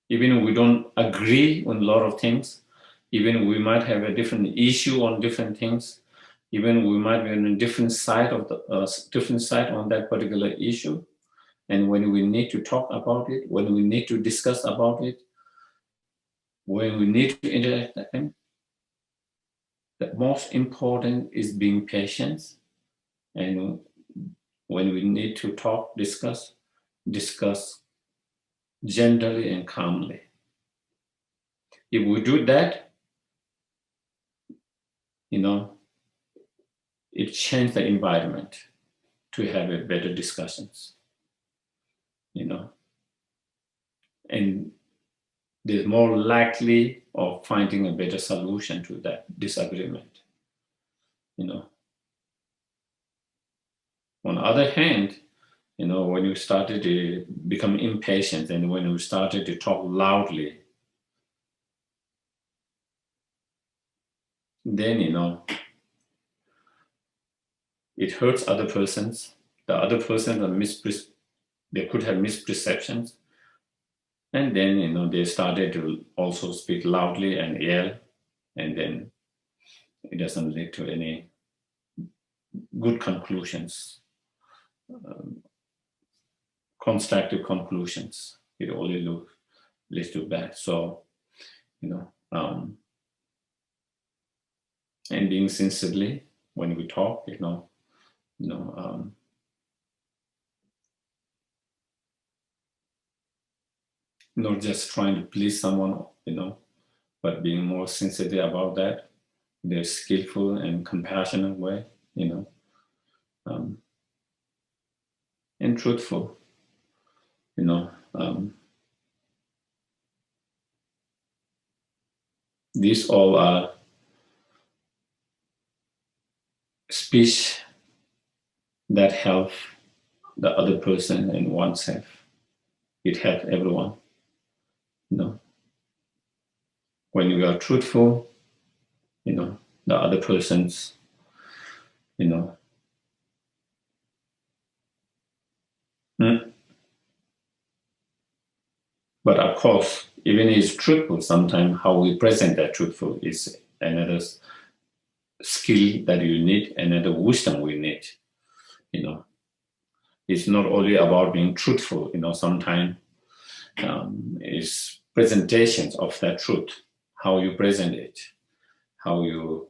if we don't agree on a lot of things, even we might have a different issue on different things, even we might be on a different side of different side on that particular issue, and when we need to talk about it, when we need to discuss about it, when we need to interact with them, the most important is being patient. And when we need to talk, discuss gently and calmly. If we do that, it changes the environment to have a better discussions, and there's more likely of finding a better solution to that disagreement. On the other hand, when you started to become impatient and when you started to talk loudly, then, it hurts other persons. The other person, they could have misperceptions. And then, they started to also speak loudly and yell. And then it doesn't lead to any good conclusions, constructive conclusions. It only leads to bad. So, and being sincerely when we talk, not just trying to please someone, but being more sincere about that, in a skillful and compassionate way, and truthful, these all are speech that help the other person and oneself. It helps everyone. When you are truthful, the other person's, But of course, even it's truthful, sometimes how we present that truthful is another skill that you need, another wisdom we need. It's not only about being truthful, sometimes it's presentations of that truth, how you present it, how you,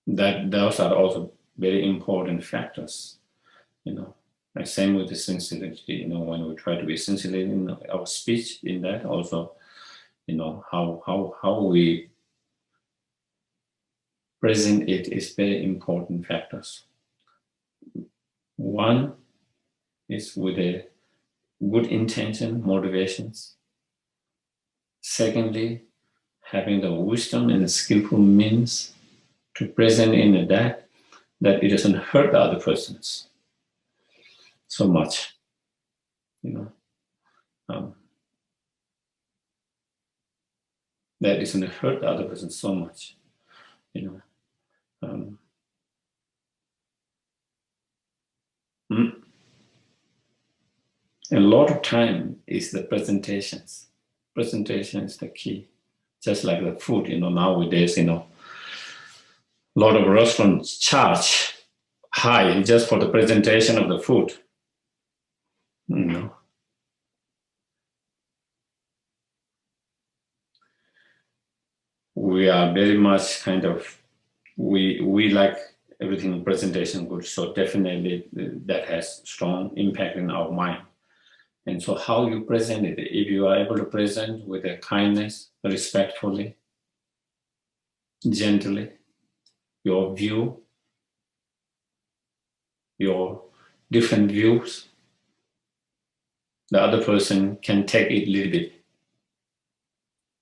that those are also very important factors, And same with the sincerity, when we try to be sincere in our speech, in that also, how we present it is very important factors. One is with a good intention, motivations. Secondly, having the wisdom and the skillful means to present in that it doesn't hurt the other persons so much, that doesn't hurt the other person so much, A lot of time is the presentations. Presentation is the key. Just like the food, nowadays, a lot of restaurants charge high just for the presentation of the food. We are very much we like everything presentation good. So definitely that has strong impact in our mind. And so how you present it, if you are able to present with a kindness, respectfully, gently, your view, your different views, the other person can take it a little bit.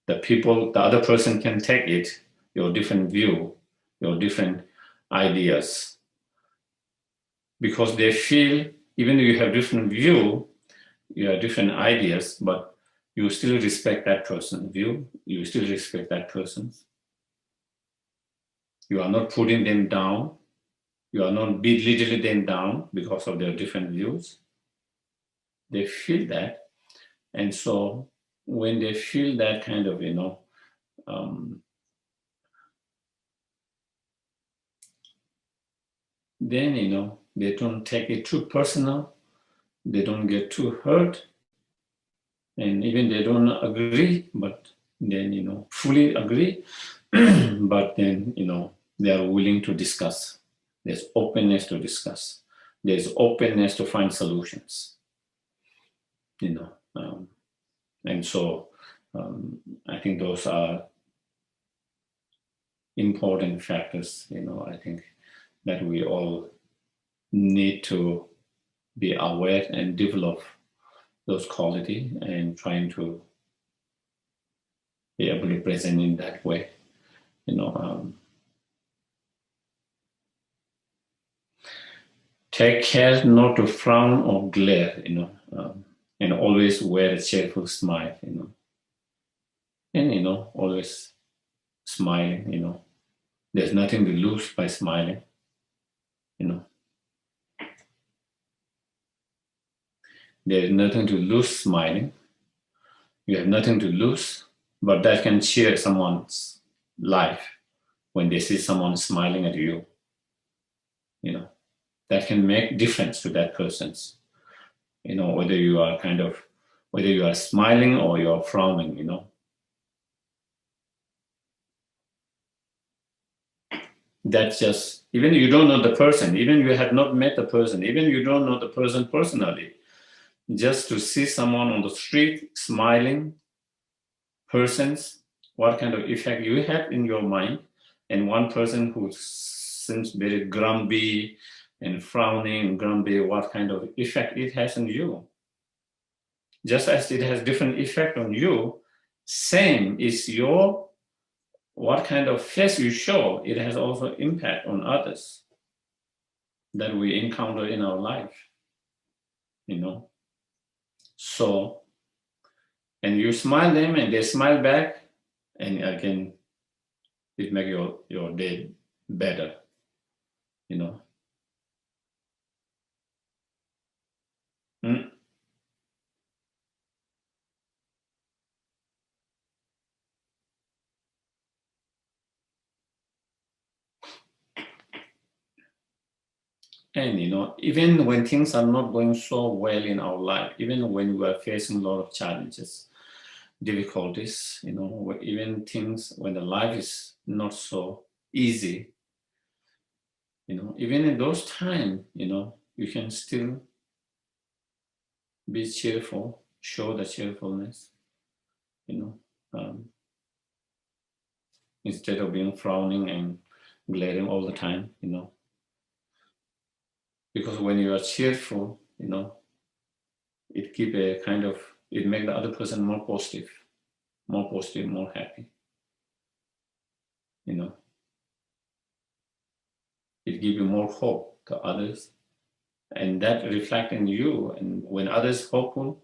The other person can take it, your different view, your different ideas, because they feel, even though you have different view, you have different ideas, but you still respect that person's view, you still respect that person's. You are not putting them down, you are not belittling them down because of their different views. They feel that. And so when they feel that kind of, then, they don't take it too personal, they don't get too hurt, and even they don't agree, but then, fully agree, but then, they are willing to discuss. There's openness to discuss. There's openness to find solutions, and so I think those are important factors, I think that we all need to be aware and develop those qualities and trying to be able to present in that way, take care not to frown or glare, and always wear a cheerful smile, and always smiling, there's nothing to lose by smiling, there's nothing to lose smiling. You have nothing to lose, but that can cheer someone's life when they see someone smiling at you. That can make difference to that person's, whether you are smiling or you're frowning, That's just, even you don't know the person, even you have not met the person, even you don't know the person personally, just to see someone on the street smiling persons, what kind of effect you have in your mind, and one person who seems very grumpy and frowning and grumpy, what kind of effect it has on you. Just as it has different effect on you, same is what kind of face you show, it has also impact on others that we encounter in our life, So, and you smile them and they smile back, and again, it makes your day better, Mm. And even when things are not going so well in our life, even when we are facing a lot of challenges, difficulties, even things when the life is not so easy, even in those times, you can still be cheerful, show the cheerfulness, instead of being frowning and glaring all the time, Because when you are cheerful, it give a kind of, it make the other person more positive, more happy. It give you more hope to others, and that reflect in you. And when others hopeful,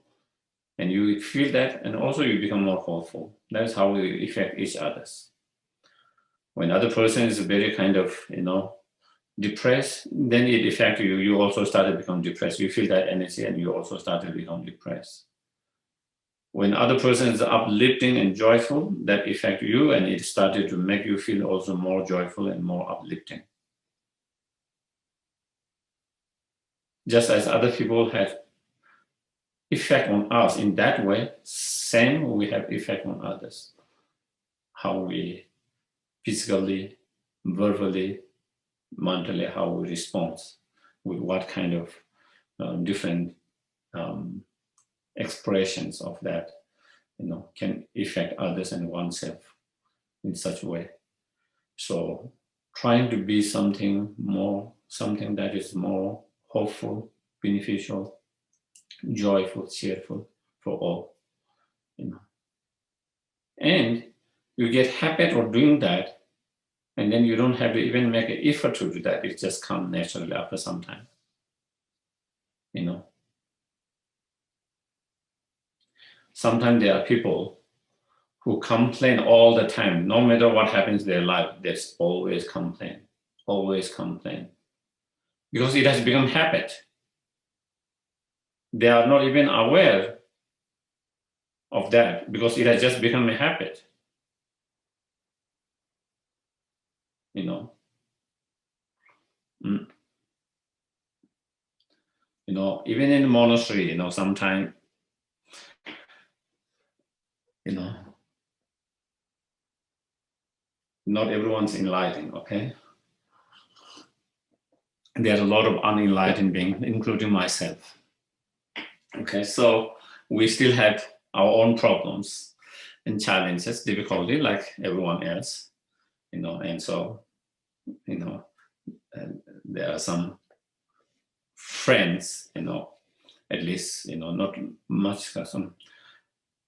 and you feel that, and also you become more hopeful. That's how we affect each others. When other person is very kind of, depressed, then it affects you. You also start to become depressed. You feel that energy, and you also start to become depressed. When other person is uplifting and joyful, that affect you, and it started to make you feel also more joyful and more uplifting. Just as other people have effect on us in that way, same we have effect on others. How we physically, verbally, mentally, how we respond, with what kind of different expressions of that, can affect others and oneself in such a way. So trying to be something that is more hopeful, beneficial, joyful, cheerful for all, And you get habit of doing that, and then you don't have to even make an effort to do that. It just comes naturally after some time. Sometimes there are people who complain all the time. No matter what happens in their life, there's always complain. Because it has become habit. They are not even aware of that because it has just become a habit. Even in the monastery, sometimes, not everyone's enlightened, okay? There are a lot of unenlightened beings, including myself. Okay, so we still have our own problems and challenges, difficulty, like everyone else, and so, there are some friends, at least, not much custom.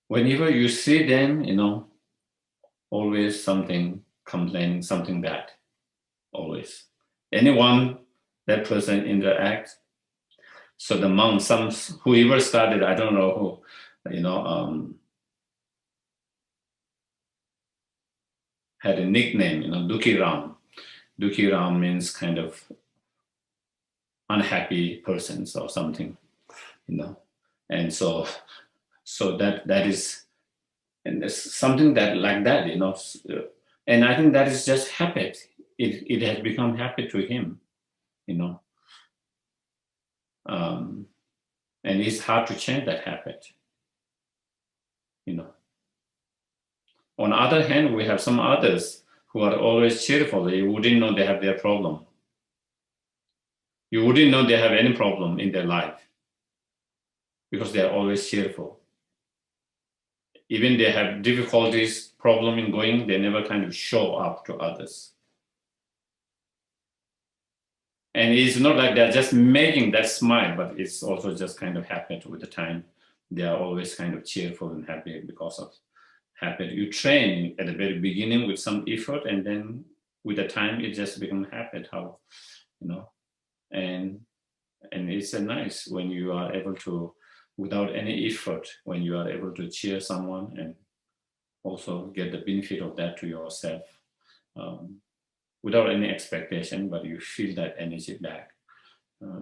Whenever you see them, always something complaining, something bad, always. Anyone, that person interact. So the monk, whoever started, I don't know who, had a nickname, Duki Ram. Duki Ram means kind of unhappy persons or something, and so that is, and there's something that like that, and I think that is just habit. It has become habit to him, and it's hard to change that habit, On the other hand, we have some others who are always cheerful. You wouldn't know they have their problem. You wouldn't know they have any problem in their life because they are always cheerful. Even they have difficulties, problem in going, they never kind of show up to others. And it's not like they're just making that smile, but it's also just kind of habit with the time. They are always kind of cheerful and happy because of habit. You train at the very beginning with some effort, and then with the time it just becomes habit. How, and it's nice when you are able to, without any effort, when you are able to cheer someone and also get the benefit of that to yourself, without any expectation, but you feel that energy back.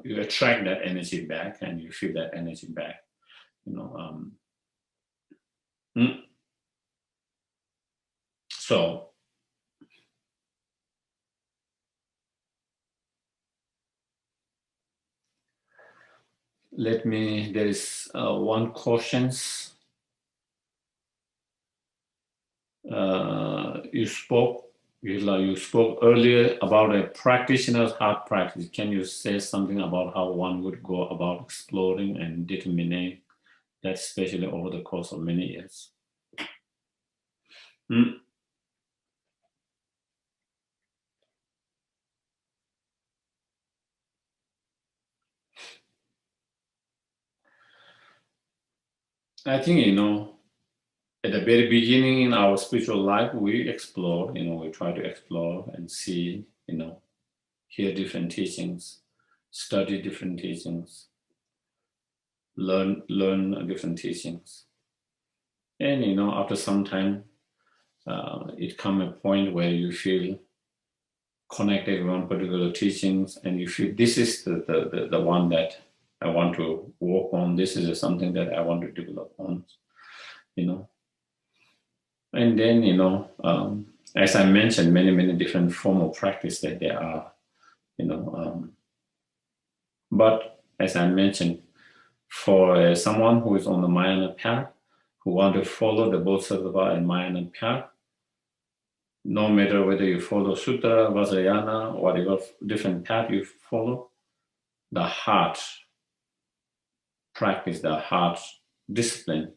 You attract that energy back, and you feel that energy back. So there is one questions. You spoke earlier about a practitioner's heart practice. Can you say something about how one would go about exploring and determining that, especially over the course of many years? I think, at the very beginning in our spiritual life, we explore, we try to explore and see, hear different teachings, study different teachings, learn different teachings. And, after some time, it come a point where you feel connected with one particular teachings and you feel this is the one that I want to work on. This is something that I want to develop on, And then, as I mentioned, many different form of practice that there are, but as I mentioned, for someone who is on the Mahayana path, who want to follow the Bodhisattva and Mahayana path, no matter whether you follow Sutra, Vajrayana, whatever different path you follow, the heart practice, the heart discipline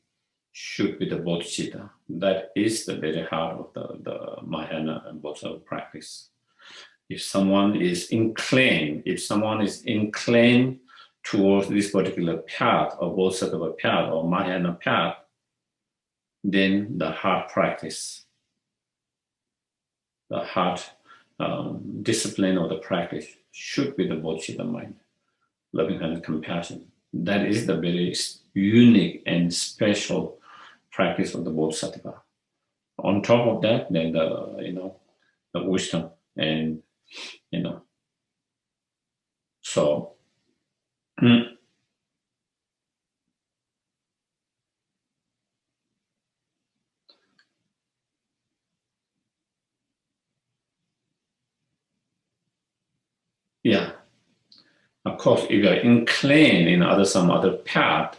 should be the bodhicitta. That is the very heart of the Mahayana and Bodhisattva practice. If someone is inclined towards this particular path, or Bodhisattva path, or Mahayana path, then the heart practice, the heart discipline of the practice should be the bodhicitta mind, loving kindness, compassion. That is the very unique and special practice of the Bodhisattva. On top of that, then the wisdom and so. Yeah, of course, if you are inclined in some other path,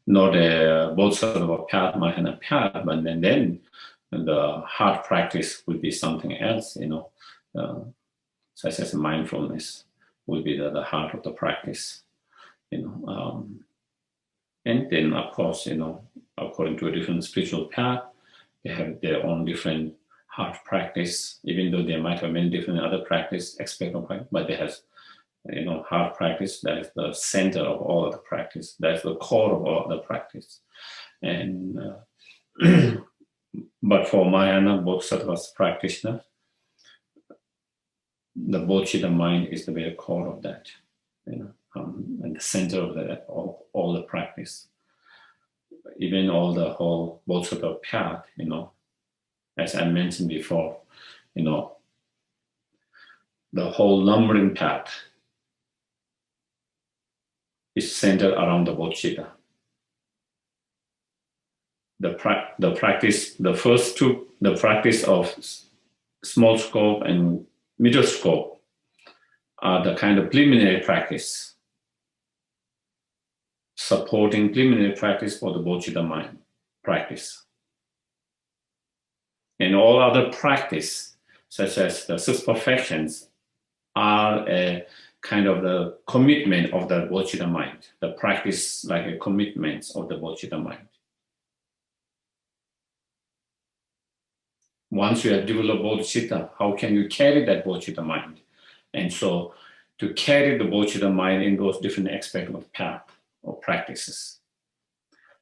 not a Bodhisattva path, Mahayana path, but then the heart practice will be something else, such as mindfulness will be the heart of the practice, and then of course, according to a different spiritual path, they have their own different heart practice, even though they might have many different other practice aspects of it, but they have heart practice, that is the center of all of the practice. That's the core of all of the practice. And but for Mahayana Bodhisattvas practitioner, the bodhicitta mind is the very core of that, and the center of that all the practice. Even the whole Bodhisattva path, as I mentioned before, the whole numbering path is centered around the bodhicitta. The practice of small scope and middle scope are the kind of preliminary practice, supporting preliminary practice for the bodhicitta mind practice. And all other practice, such as the six perfections, are a kind of the commitment of the bodhicitta mind. The practice like a commitment of the bodhicitta mind. Once you have developed bodhicitta, how can you carry that bodhicitta mind? And so to carry the bodhicitta mind in those different aspects of path or practices.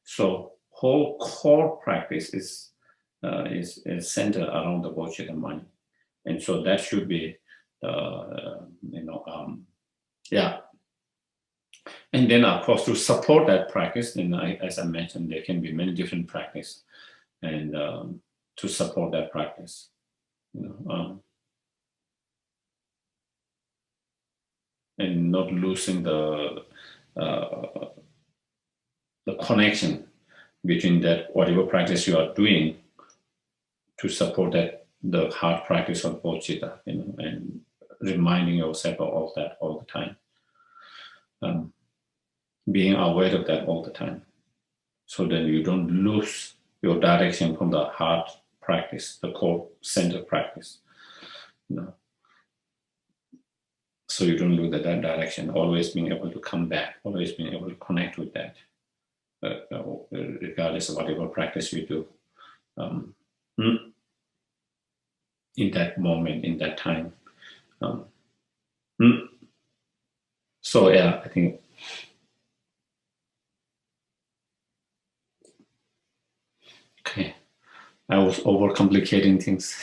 So whole core practice is centered around the bodhicitta mind. And so that should be, yeah. And then, of course, to support that practice, then as I mentioned, there can be many different practices, and to support that practice, and not losing the connection between that whatever practice you are doing to support that the heart practice of bodhicitta, and reminding yourself of all that all the time. Being aware of that all the time, so that you don't lose your direction from the heart practice, the core center practice. So you don't lose that direction, always being able to come back, always being able to connect with that, regardless of whatever practice you do. In that moment, in that time. So yeah, I think I was overcomplicating things.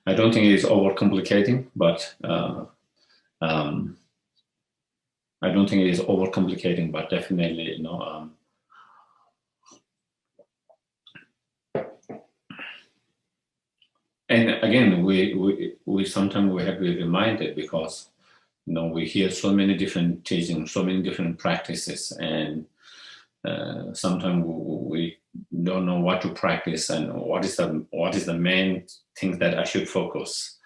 I don't think it is overcomplicating, but I don't think it is overcomplicating, but definitely, and again, we sometimes we have to be reminded, because we hear so many different teachings, so many different practices, and sometimes we don't know what to practice and what is the main thing that I should focus.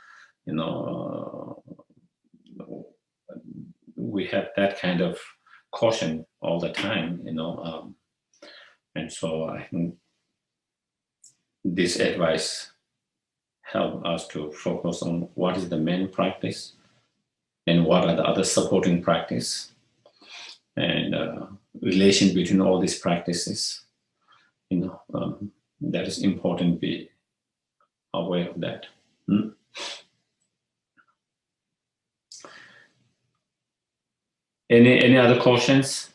We have that kind of caution all the time, and so I think this advice help us to focus on what is the main practice and what are the other supporting practice, and relation between all these practices. That is important to be aware of that. Any other questions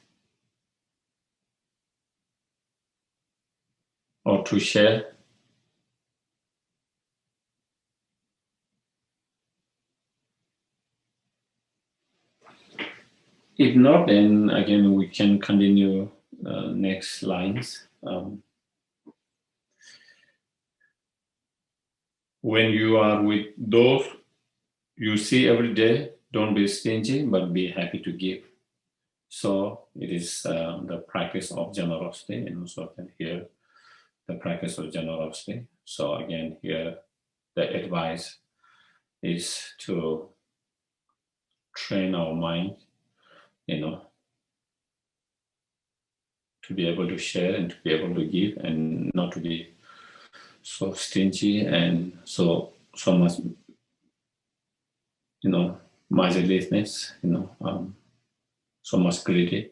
or to share? If not, then again we can continue next lines. When you are with those you see every day, don't be stingy, but be happy to give. So it is the practice of generosity, so here the practice of generosity. So again, here the advice is to train our mind, to be able to share and to be able to give, and not to be so stingy and so much, miserliness, so much greedy,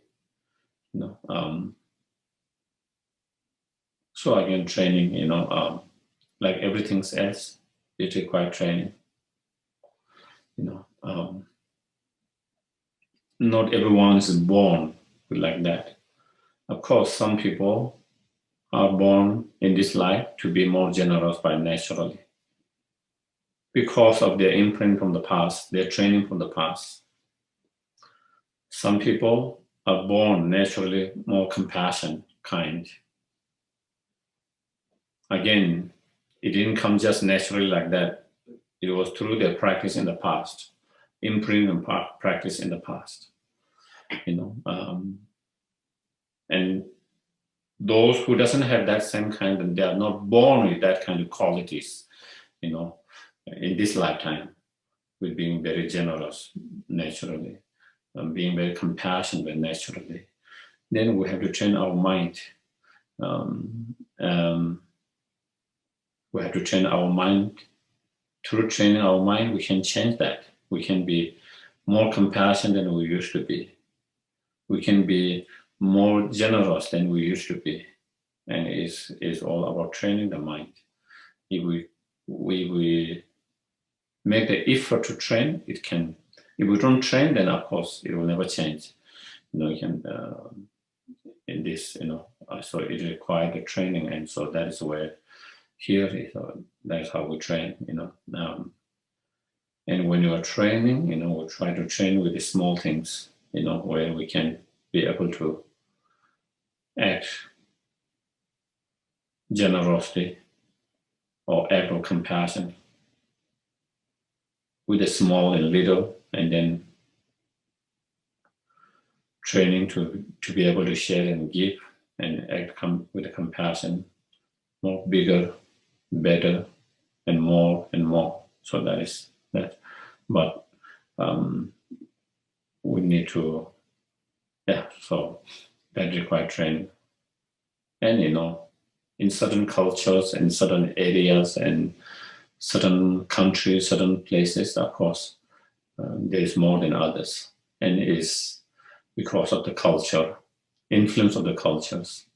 so again, training, like everything else, it requires training. Not everyone is born like that. Of course, some people are born in this life to be more generous by naturally, because of their imprint from the past, their training from the past. Some people are born naturally more compassionate, kind. Again, it didn't come just naturally like that. It was through their practice in the past, imprint and practice in the past. And those who doesn't have that same kind, and they are not born with that kind of qualities, in this lifetime, with being very generous naturally, being very compassionate naturally. Then we have to train our mind. We have to train our mind. Through training our mind, we can change that. We can be more compassionate than we used to be. We can be more generous than we used to be. And it's all about training the mind. If we make the effort to train, it can. If we don't train, then of course it will never change. You can in this, so it requires the training, and so that is where here is that's how we train. And when you are training, we try to train with the small things, where we can be able to act generosity or act of compassion with the small and little, and then training to be able to share and give and act with the compassion, more bigger, better, and more and more. So that is that. But we need to, so that requires training. And in certain cultures and certain areas and certain countries, certain places, of course, there is more than others, and it is because of the culture, influence of the cultures,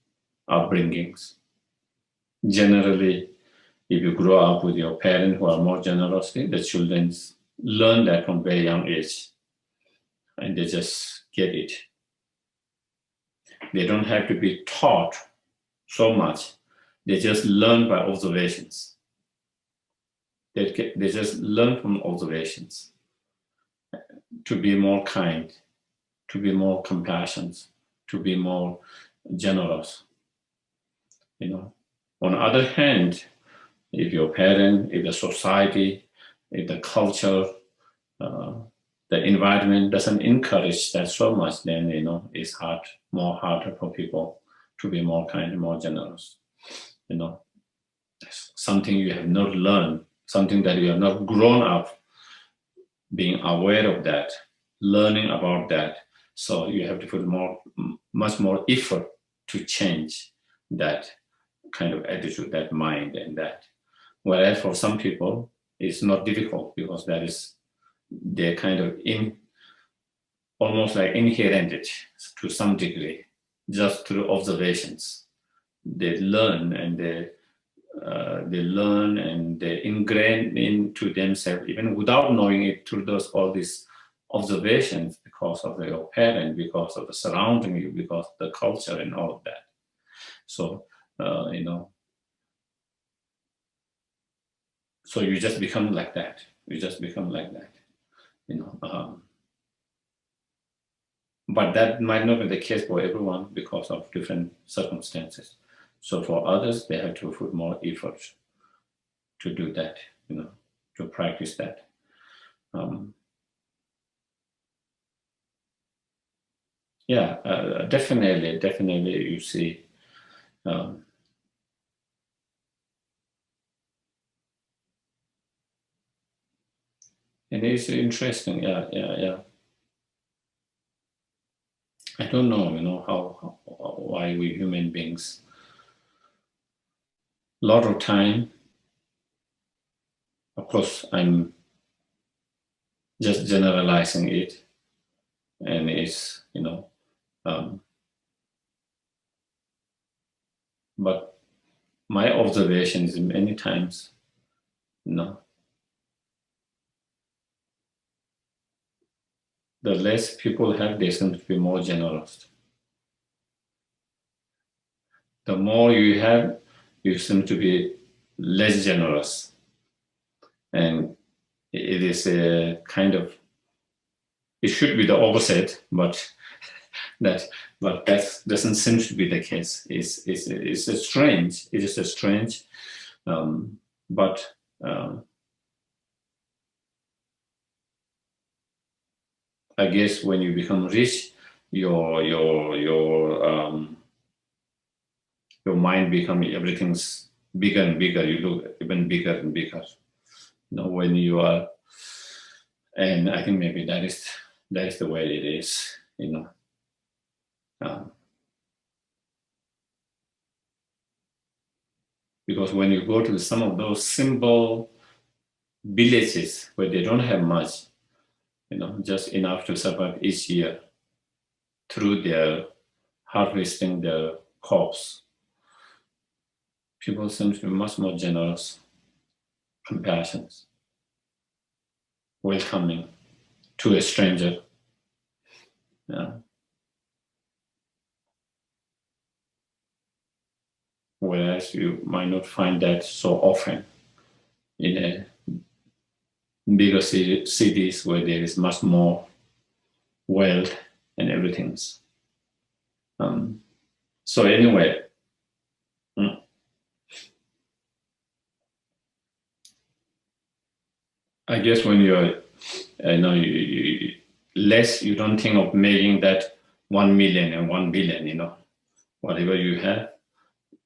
upbringings. Generally, if you grow up with your parents who are more generous, the children learn that from very young age, and they just get it. They don't have to be taught so much, They just learn by observations. They just learn from observations to be more kind, to be more compassionate, to be more generous. On the other hand, if your parent, if the society, if the culture, the environment doesn't encourage that so much, then it's more harder for people to be more kind and more generous. Something you have not learned, something that you have not grown up being aware of that, learning about that. So you have to put much more effort to change that kind of attitude, that mind, and that. Whereas for some people, it's not difficult because they're kind of almost like inherent to some degree, just through observations. They learn and they ingrain into themselves, even without knowing it, through all these observations, because of their parent, because of the surrounding, because of the culture and all of that. So, so you just become like that. But that might not be the case for everyone because of different circumstances. So for others, they have to put more effort to do that, to practice that. Definitely you see. And it's interesting, yeah. I don't know, why we human beings, a lot of time, of course, I'm just generalizing it, and it's, but my observations many times, the less people have, they seem to be more generous. The more you have, you seem to be less generous. And it is a kind of, it should be the opposite, but that doesn't seem to be the case. It's a strange. It is a strange, but I guess when you become rich, your mind becomes, everything's bigger and bigger. You look even bigger and bigger. When you are, and I think maybe that is the way it is. Because when you go to some of those simple villages where they don't have much, just enough to survive each year through their harvesting their crops, people seem to be much more generous, compassionate, welcoming to a stranger. Yeah. Whereas you might not find that so often in a bigger cities where there is much more wealth and everything. So anyway, I guess when you're, less, you don't think of making that 1 million and 1 billion. Whatever you have,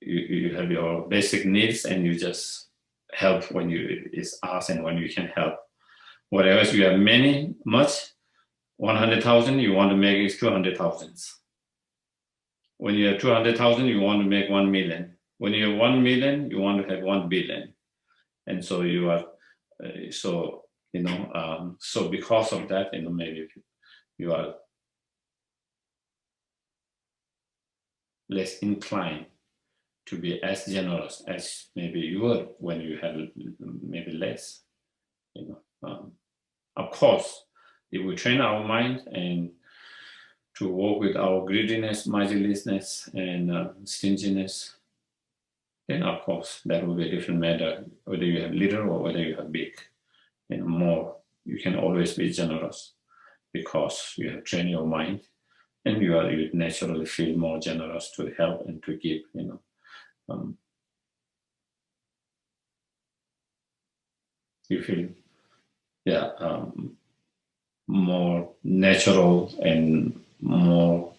you have your basic needs, and you just help when you is asked and when you can help. Whereas you have much, 100,000, you want to make it 200,000. When you have 200,000, you want to make 1 million. When you have 1 million, you want to have 1 billion. And so you are, so because of that, maybe you are less inclined to be as generous as maybe you were when you had maybe less. Of course, if we train our mind and to work with our greediness, miserliness, and stinginess, then of course that will be a different matter, whether you have little or whether you have big. More, you can always be generous because you have trained your mind, and you naturally feel more generous to help and to give. You feel, yeah, more natural and more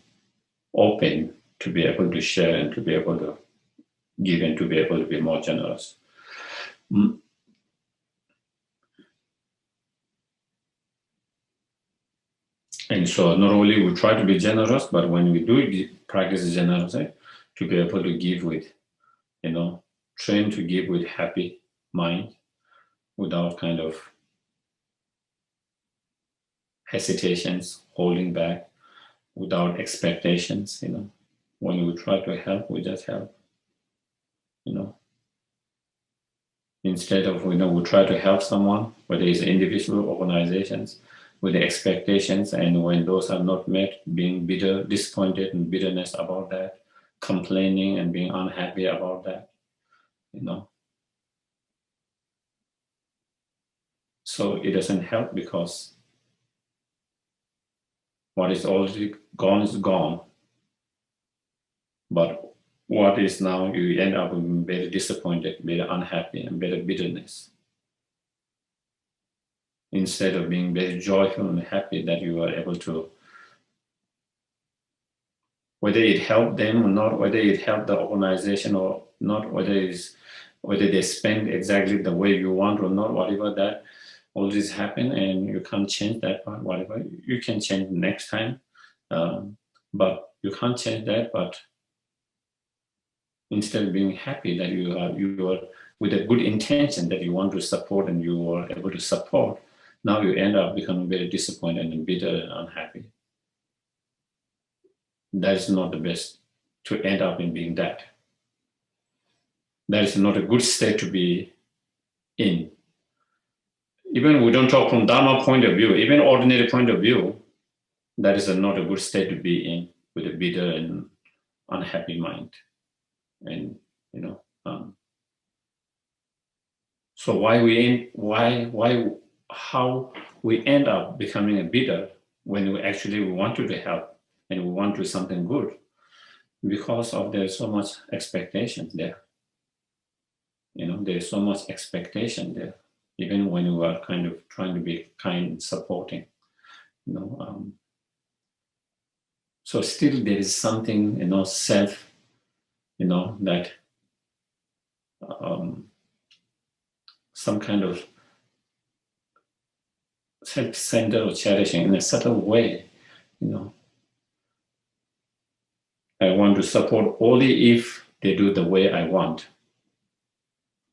open to be able to share and to be able to give and to be able to be more generous. And so not only we try to be generous, but when we do practice generosity, to be able to give with, train to give with happy mind, without kind of hesitations, holding back, without expectations. When we try to help, we just help. Instead of we try to help someone, whether it's individual organizations, with the expectations, and when those are not met, being bitter, disappointed, and bitterness about that, complaining and being unhappy about that. So it doesn't help, because what is already gone is gone. But what is now, you end up being very disappointed, very unhappy, and very bitterness. Instead of being very joyful and happy that you are able to, whether it helped them or not, whether it helped the organization or not, whether they spend exactly the way you want or not, whatever, that all this happen, and you can't change that part. Whatever you can change next time, but you can't change that. But instead of being happy that you are with a good intention that you want to support and you are able to support, now you end up becoming very disappointed and bitter and unhappy. That is not the best to end up in being that. That is not a good state to be in. Even we don't talk from Dharma point of view, even ordinary point of view, that is not a good state to be in, with a bitter and unhappy mind. And so how we end up becoming a bitter when we actually want to help and we want to do something good, because of there's so much expectation there. There's so much expectation there, even when you are kind of trying to be kind and supporting. So still there is something, self, that some kind of self-centered or cherishing in a subtle way. I want to support only if they do the way I want,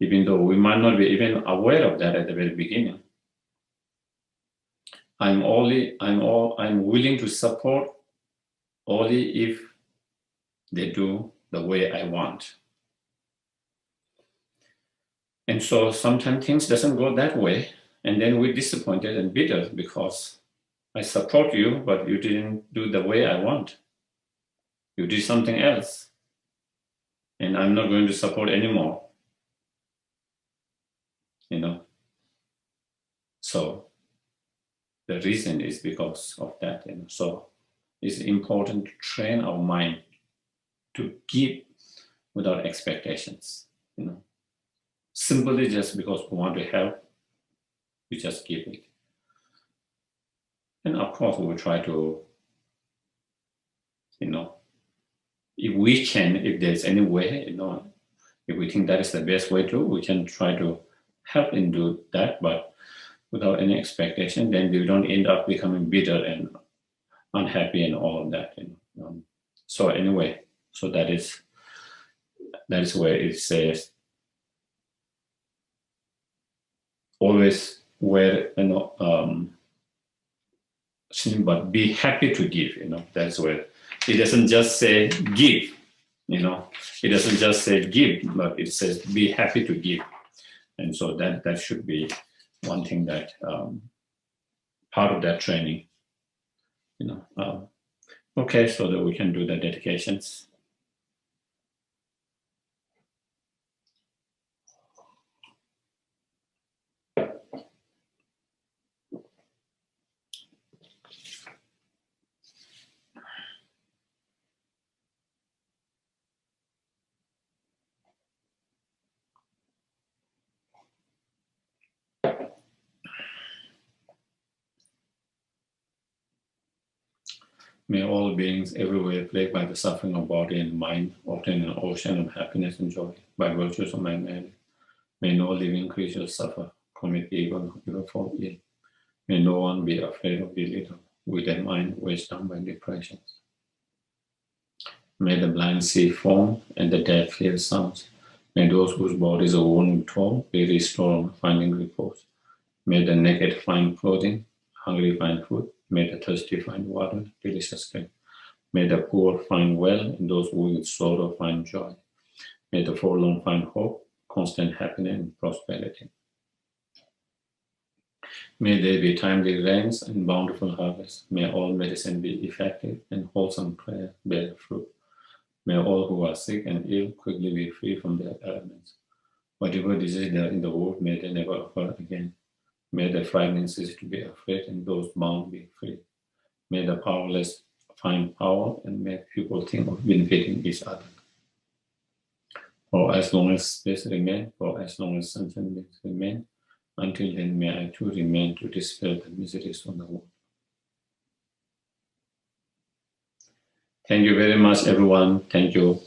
even though we might not be even aware of that at the very beginning. I'm willing to support only if they do the way I want. And so sometimes things doesn't go that way, and then we're disappointed and bitter because I support you, but you didn't do the way I want. You did something else, and I'm not going to support anymore. So the reason is because of that. So it's important to train our mind to give without expectations. Simply just because we want to help, we just give it. And of course, we will try to, if we can, if there's any way, if we think that is the best way to, we can try to help and do that, but without any expectation, then we don't end up becoming bitter and unhappy and all of that. So anyway, so that is where it says always where but be happy to give. That's where it doesn't just say give. It doesn't just say give, but it says be happy to give. And so that should be one thing that part of that training. Okay, so that we can do the dedications. May all beings everywhere plagued by the suffering of body and mind obtain an ocean of happiness and joy by virtues of my merit. May no living creature suffer, commit evil, or fall ill. May no one be afraid of belittle, with their mind weighed down by depressions. May the blind see form and the deaf hear sounds. May those whose bodies are worn with toil be restored, finding repose. May the naked find clothing, hungry find food. May the thirsty find water, delicious drink. May the poor find wealth, and those who with sorrow find joy. May the forlorn find hope, constant happiness, and prosperity. May there be timely rains and bountiful harvest. May all medicine be effective, and wholesome prayer bear fruit. May all who are sick and ill quickly be free from their ailments. Whatever disease there in the world, may they never occur again. May the frightening cease to be afraid, and those bound be free. May the powerless find power, and make people think of benefiting each other. For as long as space remains, for as long as sentient beings remain, until then may I too remain to dispel the miseries of the world. Thank you very much, everyone. Thank you.